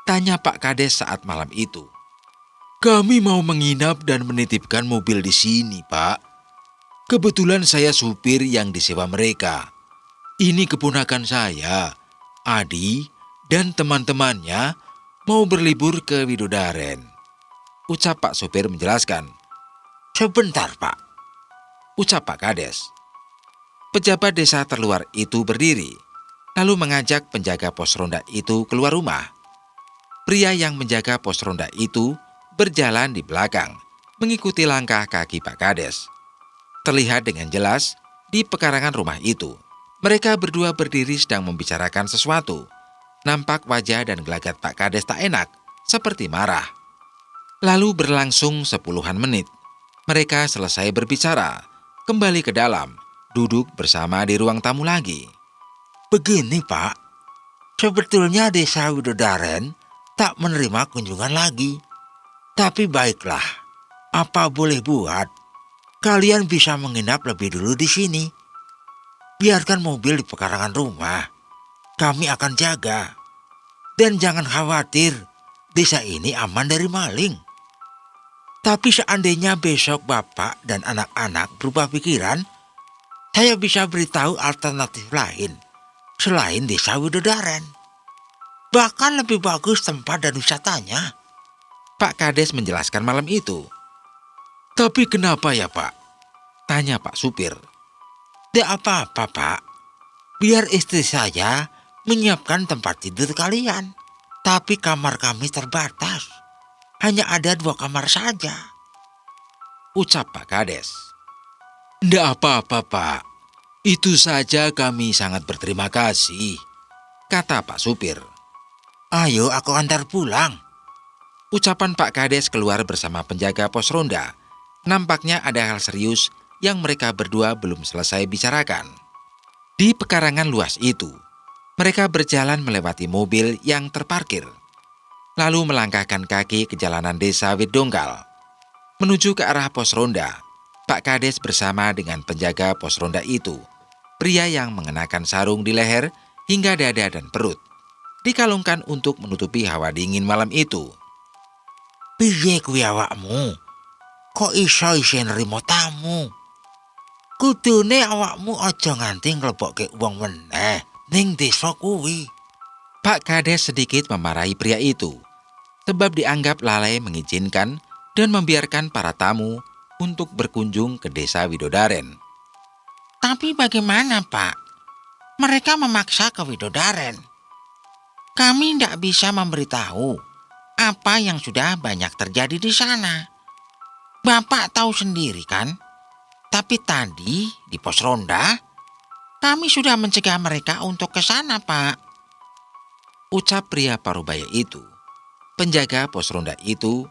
Tanya Pak Kades saat malam itu. Kami mau menginap dan menitipkan mobil di sini, Pak. Kebetulan saya supir yang disewa mereka. Ini keponakan saya, Adi, dan teman-temannya mau berlibur ke Widodaren. Ucap Pak supir menjelaskan. Sebentar, Pak. Ucap Pak Kades. Pejabat desa terluar itu berdiri, lalu mengajak penjaga pos ronda itu keluar rumah. Pria yang menjaga pos ronda itu berjalan di belakang, mengikuti langkah kaki Pak Kades. Terlihat dengan jelas di pekarangan rumah itu, mereka berdua berdiri sedang membicarakan sesuatu. Nampak wajah dan gelagat Pak Kades tak enak, seperti marah. Lalu berlangsung 10-an menit. Mereka selesai berbicara, kembali ke dalam, duduk bersama di ruang tamu lagi. Begini, Pak. Sebetulnya Desa Widodaren tak menerima kunjungan lagi. Tapi baiklah, apa boleh buat? Kalian bisa menginap lebih dulu di sini. Biarkan mobil di pekarangan rumah. Kami akan jaga. Dan jangan khawatir, desa ini aman dari maling. Tapi seandainya besok Bapak dan anak-anak berubah pikiran, saya bisa beritahu alternatif lain selain Desa Widodaren. Bahkan lebih bagus tempat dan wisatanya. Pak Kades menjelaskan malam itu. Tapi kenapa ya, Pak? Tanya Pak supir. Tidak apa-apa, Pak. Biar istri saya menyiapkan tempat tidur kalian. Tapi kamar kami terbatas. Hanya ada 2 kamar saja. Ucap Pak Kades. Tidak apa-apa, Pak. Itu saja kami sangat berterima kasih. Kata Pak supir. Ayo aku antar pulang. Ucapan Pak Kades keluar bersama penjaga pos ronda. Nampaknya ada hal serius yang mereka berdua belum selesai bicarakan. Di pekarangan luas itu, mereka berjalan melewati mobil yang terparkir. Lalu melangkahkan kaki ke jalanan desa Wedongkal. Menuju ke arah pos ronda, Pak Kades bersama dengan penjaga pos ronda itu, pria yang mengenakan sarung di leher hingga dada dan perut, dikalungkan untuk menutupi hawa dingin malam itu. Piye kuwi awakmu? Kok iso nerima tamu? Kudune awakmu aja nganti nglebokke wong meneh ning desa kuwi. Pak Kades sedikit memarahi pria itu, sebab dianggap lalai mengizinkan dan membiarkan para tamu untuk berkunjung ke desa Widodaren. Tapi bagaimana, Pak? Mereka memaksa ke Widodaren. Kami tidak bisa memberitahu apa yang sudah banyak terjadi di sana. Bapak tahu sendiri kan? Tapi tadi di pos ronda, kami sudah mencegah mereka untuk ke sana, Pak. Ucap pria Parubaya itu. Penjaga pos ronda itu,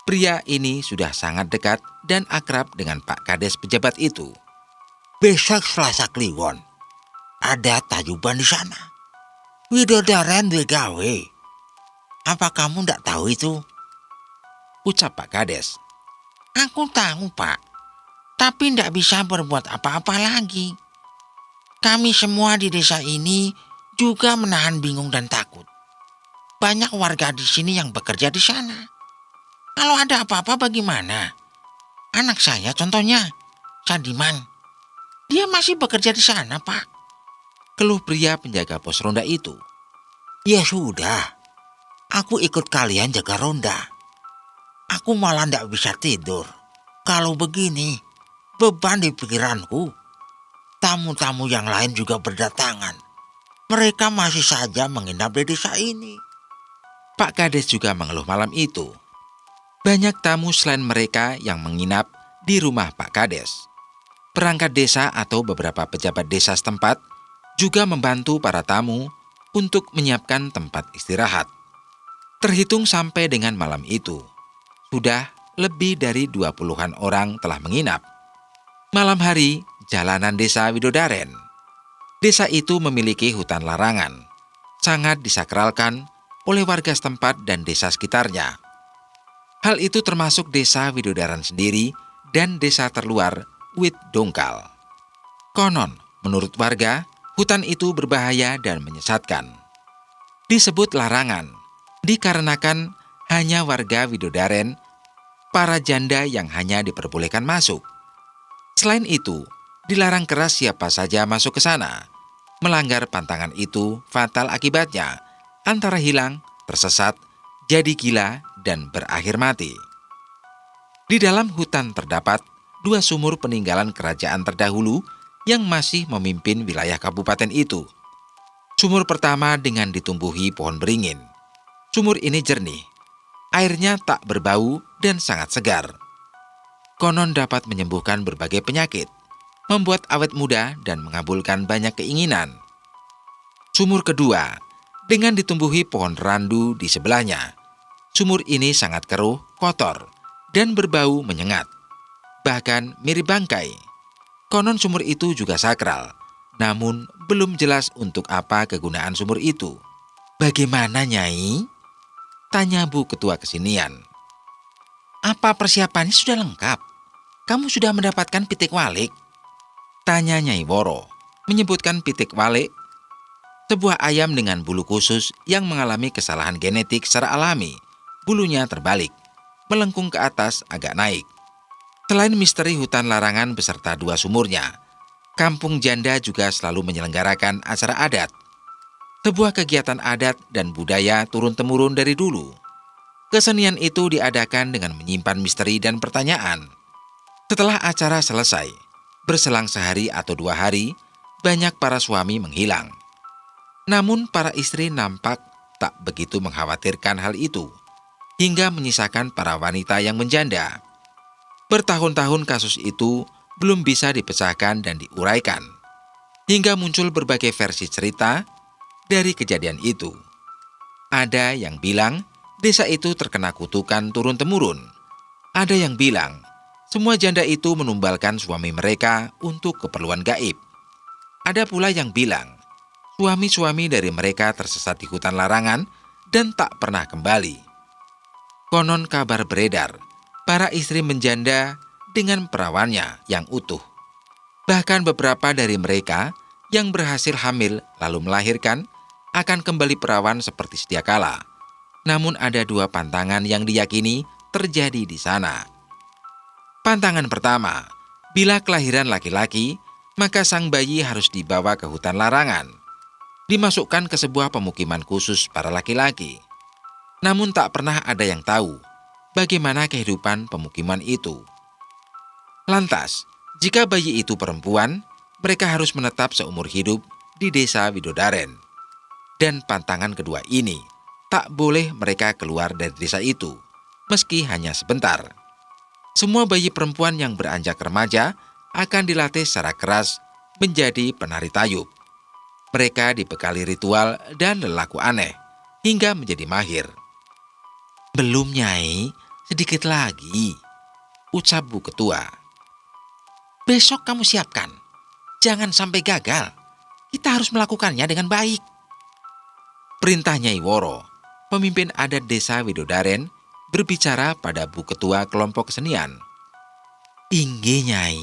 pria ini sudah sangat dekat dan akrab dengan Pak Kades pejabat itu. Besok Selasa Kliwon, ada tayuban di sana. Widodaren duwe gawe. Apa kamu ndak tahu itu? Ucap Pak Kades. Aku tahu, Pak. Tapi tidak bisa berbuat apa-apa lagi. Kami semua di desa ini juga menahan bingung dan takut. Banyak warga di sini yang bekerja di sana. Kalau ada apa-apa bagaimana? Anak saya contohnya, Sadiman. Dia masih bekerja di sana, Pak. Keluh pria penjaga pos ronda itu. Ya sudah, aku ikut kalian jaga ronda. Aku malah ndak bisa tidur. Kalau begini, beban di pikiranku. Tamu-tamu yang lain juga berdatangan. Mereka masih saja menginap di desa ini. Pak Kades juga mengeluh malam itu. Banyak tamu selain mereka yang menginap di rumah Pak Kades. Perangkat desa atau beberapa pejabat desa setempat juga membantu para tamu untuk menyiapkan tempat istirahat. Terhitung sampai dengan malam itu, sudah lebih dari 20-an orang telah menginap. Malam hari, jalanan desa Widodaren. Desa itu memiliki hutan larangan, sangat disakralkan oleh warga setempat dan desa sekitarnya. Hal itu termasuk desa Widodaren sendiri dan desa terluar Wit Dongkal. Konon, menurut warga, hutan itu berbahaya dan menyesatkan. Disebut larangan, dikarenakan hanya warga Widodaren, para janda yang hanya diperbolehkan masuk. Selain itu, dilarang keras siapa saja masuk ke sana. Melanggar pantangan itu fatal akibatnya, antara hilang, tersesat, jadi gila, dan berakhir mati. Di dalam hutan terdapat 2 sumur peninggalan kerajaan terdahulu yang masih memimpin wilayah kabupaten itu. Sumur pertama dengan ditumbuhi pohon beringin. Sumur ini jernih, airnya tak berbau dan sangat segar. Konon dapat menyembuhkan berbagai penyakit, membuat awet muda dan mengabulkan banyak keinginan. Sumur kedua dengan ditumbuhi pohon randu di sebelahnya. Sumur ini sangat keruh, kotor, dan berbau menyengat. Bahkan mirip bangkai. Konon sumur itu juga sakral, namun belum jelas untuk apa kegunaan sumur itu. Bagaimana, Nyai? Tanya Bu Ketua Kesenian. Apa persiapannya sudah lengkap? Kamu sudah mendapatkan pitik walik? Tanya Nyai Woro, menyebutkan pitik walik, sebuah ayam dengan bulu khusus yang mengalami kesalahan genetik secara alami. Bulunya terbalik, melengkung ke atas agak naik. Selain misteri hutan larangan beserta 2 sumurnya, Kampung Janda juga selalu menyelenggarakan acara adat. Sebuah kegiatan adat dan budaya turun-temurun dari dulu. Kesenian itu diadakan dengan menyimpan misteri dan pertanyaan. Setelah acara selesai, berselang sehari atau 2 hari, banyak para suami menghilang. Namun para istri nampak tak begitu mengkhawatirkan hal itu, hingga menyisakan para wanita yang menjanda. Bertahun-tahun kasus itu belum bisa dipecahkan dan diuraikan, hingga muncul berbagai versi cerita dari kejadian itu. Ada yang bilang desa itu terkena kutukan turun-temurun. Ada yang bilang semua janda itu menumbalkan suami mereka untuk keperluan gaib. Ada pula yang bilang suami-suami dari mereka tersesat di hutan larangan dan tak pernah kembali. Konon kabar beredar, para istri menjanda dengan perawannya yang utuh. Bahkan beberapa dari mereka yang berhasil hamil lalu melahirkan akan kembali perawan seperti sedia kala. Namun ada 2 pantangan yang diyakini terjadi di sana. Pantangan pertama, bila kelahiran laki-laki, maka sang bayi harus dibawa ke hutan larangan, dimasukkan ke sebuah pemukiman khusus para laki-laki. Namun tak pernah ada yang tahu bagaimana kehidupan pemukiman itu. Lantas, jika bayi itu perempuan, mereka harus menetap seumur hidup di desa Widodaren. Dan pantangan kedua ini, tak boleh mereka keluar dari desa itu, meski hanya sebentar. Semua bayi perempuan yang beranjak remaja akan dilatih secara keras menjadi penari tayub. Mereka dibekali ritual dan lelaku aneh, hingga menjadi mahir. Belum, Nyai, sedikit lagi. ucap Bu Ketua. Besok kamu siapkan. Jangan sampai gagal. Kita harus melakukannya dengan baik. Perintah Nyai Woro, pemimpin adat desa Widodaren, berbicara pada Bu Ketua kelompok kesenian. Inggih Nyai,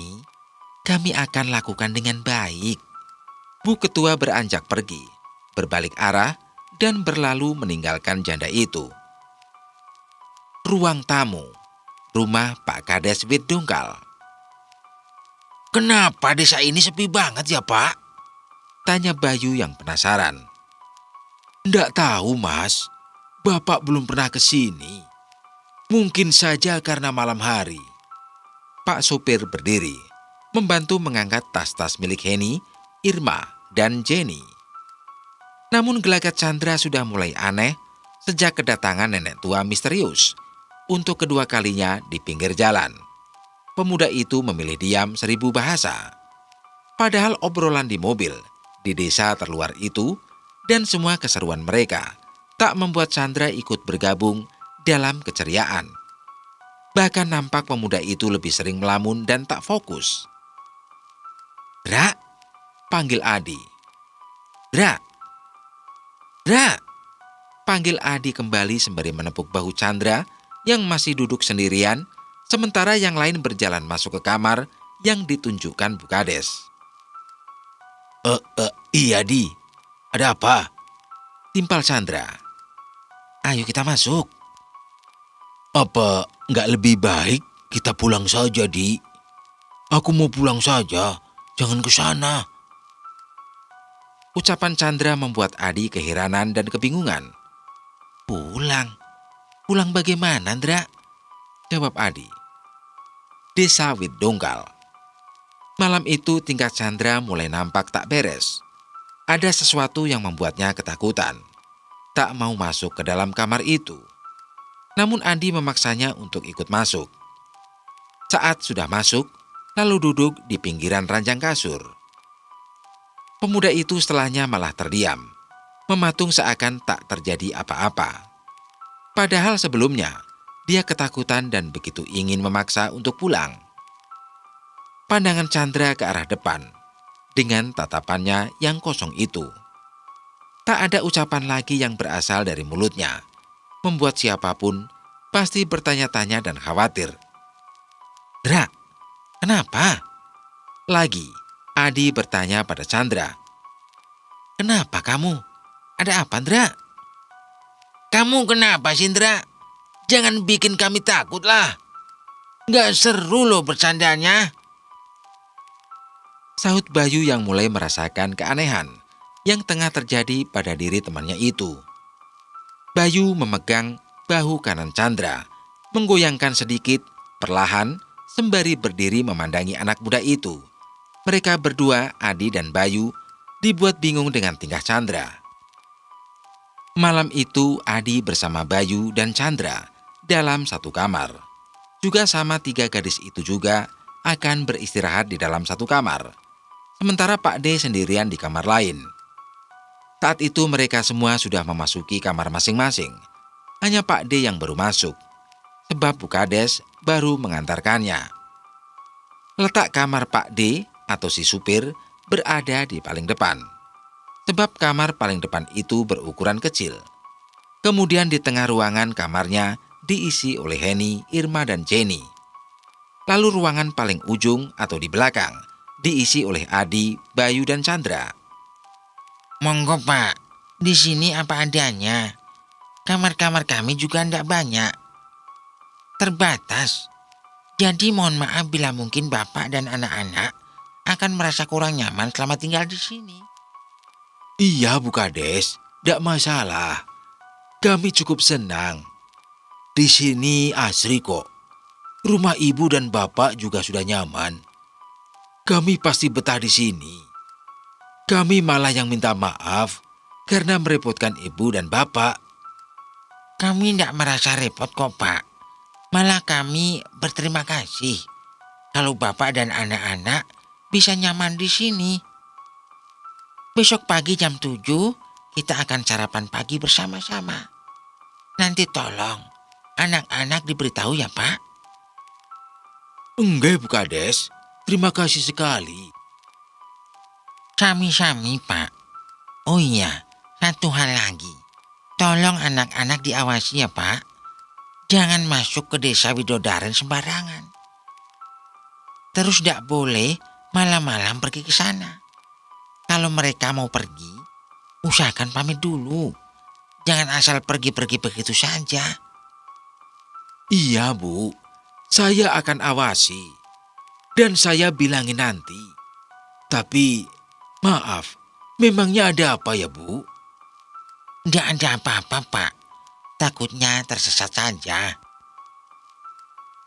kami akan lakukan dengan baik. Bu Ketua beranjak pergi, berbalik arah, dan berlalu meninggalkan janda itu. Ruang tamu, rumah Pak Kades Widungkal. Kenapa desa ini sepi banget ya, Pak? Tanya Bayu yang penasaran. Nggak tahu, Mas. Bapak belum pernah ke sini. Mungkin saja karena malam hari. Pak sopir berdiri, membantu mengangkat tas-tas milik Heni, Irma, dan Jenny. Namun gelagat Chandra sudah mulai aneh sejak kedatangan nenek tua misterius untuk kedua kalinya di pinggir jalan. Pemuda itu memilih diam 1000 bahasa. Padahal obrolan di mobil, di desa terluar itu, dan semua keseruan mereka tak membuat Chandra ikut bergabung dalam keceriaan. Bahkan nampak pemuda itu lebih sering melamun dan tak fokus. "Dra," panggil Adi. "Dra, Dra," panggil Adi kembali sembari menepuk bahu Chandra yang masih duduk sendirian, sementara yang lain berjalan masuk ke kamar yang ditunjukkan Bu Kades. Iya, Di. Ada apa? Timpal Chandra. "Ayo kita masuk." Apa nggak lebih baik kita pulang saja, Di? Aku mau pulang saja, jangan ke sana. Ucapan Chandra membuat Adi keheranan dan kebingungan. "Pulang? Pulang bagaimana, Ndra?" jawab Adi. Desa Widungkal. Malam itu tingkah Chandra mulai nampak tak beres. Ada sesuatu yang membuatnya ketakutan. Tak mau masuk ke dalam kamar itu. Namun Adi memaksanya untuk ikut masuk. Saat sudah masuk, lalu duduk di pinggiran ranjang kasur. Pemuda itu setelahnya malah terdiam, mematung seakan tak terjadi apa-apa. Padahal sebelumnya, dia ketakutan dan begitu ingin memaksa untuk pulang. Pandangan Chandra ke arah depan, dengan tatapannya yang kosong itu. Tak ada ucapan lagi yang berasal dari mulutnya, membuat siapapun pasti bertanya-tanya dan khawatir. "Dra, kenapa?" Lagi, Adi bertanya pada Chandra. "Kenapa kamu? Ada apa, Dra?" Kamu kenapa, Sindra? Jangan bikin kami takut lah. Nggak seru loh bercandanya. Sahut Bayu yang mulai merasakan keanehan yang tengah terjadi pada diri temannya itu. Bayu memegang bahu kanan Chandra, menggoyangkan sedikit, perlahan, sembari berdiri memandangi anak muda itu. Mereka berdua, Adi dan Bayu, dibuat bingung dengan tingkah Chandra. Malam itu Adi bersama Bayu dan Chandra dalam satu kamar. Juga sama 3 gadis itu juga akan beristirahat di dalam satu kamar. Sementara Pak D sendirian di kamar lain. Saat itu mereka semua sudah memasuki kamar masing-masing. Hanya Pak D yang baru masuk, sebab Bu Kades baru mengantarkannya. Letak kamar Pak D atau si supir berada di paling depan. Sebab kamar paling depan itu berukuran kecil. Kemudian di tengah ruangan kamarnya diisi oleh Heni, Irma, dan Jenny. Lalu ruangan paling ujung atau di belakang diisi oleh Adi, Bayu, dan Chandra. Monggo Pak, di sini apa adanya. Kamar-kamar kami juga tidak banyak. Terbatas. Jadi mohon maaf bila mungkin Bapak dan anak-anak akan merasa kurang nyaman selama tinggal di sini. Iya, Bu Kades, tidak masalah. Kami cukup senang. Di sini asri kok. Rumah ibu dan bapak juga sudah nyaman. Kami pasti betah di sini. Kami malah yang minta maaf karena merepotkan ibu dan bapak. Kami tidak merasa repot kok Pak. Malah kami berterima kasih kalau Bapak dan anak-anak bisa nyaman di sini. Besok pagi jam 7 kita akan sarapan pagi bersama-sama. Nanti tolong anak-anak diberitahu ya Pak. Enggak, Bu Kades. Terima kasih sekali. Sami-sami, Pak. Oh iya, satu hal lagi. Tolong anak-anak diawasi ya, Pak. Jangan masuk ke desa Widodaren sembarangan. Terus tidak boleh malam-malam pergi ke sana. Kalau mereka mau pergi, usahakan pamit dulu. Jangan asal pergi-pergi begitu saja. Iya, Bu. Saya akan awasi. Dan saya bilangin nanti. Tapi, maaf, memangnya ada apa ya, Bu? Tidak ada apa-apa, Pak. Takutnya tersesat saja.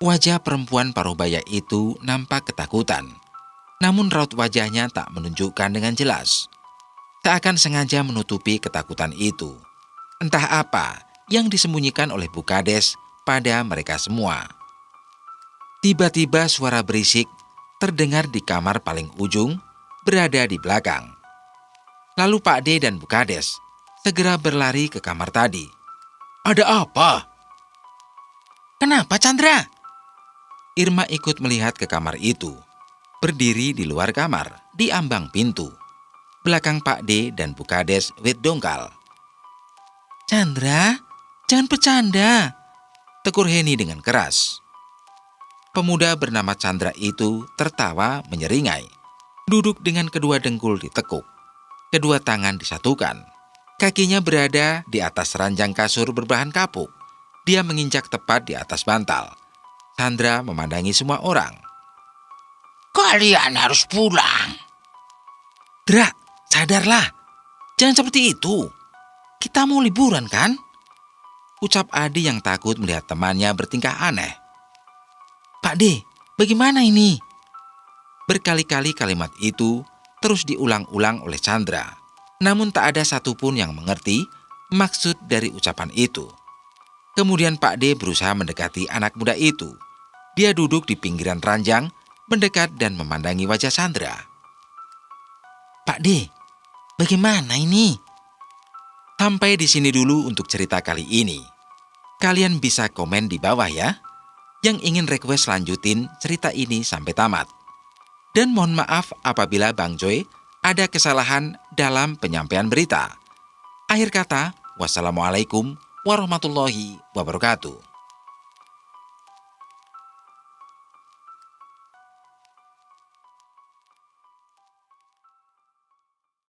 Wajah perempuan parubaya itu nampak ketakutan. Namun raut wajahnya tak menunjukkan dengan jelas. Seakan sengaja menutupi ketakutan itu. Entah apa yang disembunyikan oleh Bu Kades pada mereka semua. Tiba-tiba suara berisik terdengar di kamar paling ujung, berada di belakang. Lalu Pak D dan Bu Kades segera berlari ke kamar tadi. Ada apa? Kenapa, Chandra? Irma ikut melihat ke kamar itu. Berdiri di luar kamar, di ambang pintu. Belakang Pak D dan Bu Kades wit dongkal. "Chandra, jangan bercanda," tegur Heni dengan keras. Pemuda bernama Chandra itu tertawa menyeringai. Duduk dengan kedua dengkul ditekuk. Kedua tangan disatukan. Kakinya berada di atas ranjang kasur berbahan kapuk. Dia menginjak tepat di atas bantal. Chandra memandangi semua orang. Kalian harus pulang. "Dra, sadarlah. Jangan seperti itu. Kita mau liburan kan?" ucap Adi yang takut melihat temannya bertingkah aneh. "Pak D, bagaimana ini?" Berkali-kali kalimat itu terus diulang-ulang oleh Chandra. Namun tak ada satupun yang mengerti maksud dari ucapan itu. Kemudian Pak D berusaha mendekati anak muda itu. Dia duduk di pinggiran ranjang, mendekat dan memandangi wajah Chandra. "Pak D, bagaimana ini?" Sampai di sini dulu untuk cerita kali ini. Kalian bisa komen di bawah ya, yang ingin request lanjutin cerita ini sampai tamat. Dan mohon maaf apabila Bang Joy ada kesalahan dalam penyampaian berita. Akhir kata, wassalamualaikum warahmatullahi wabarakatuh.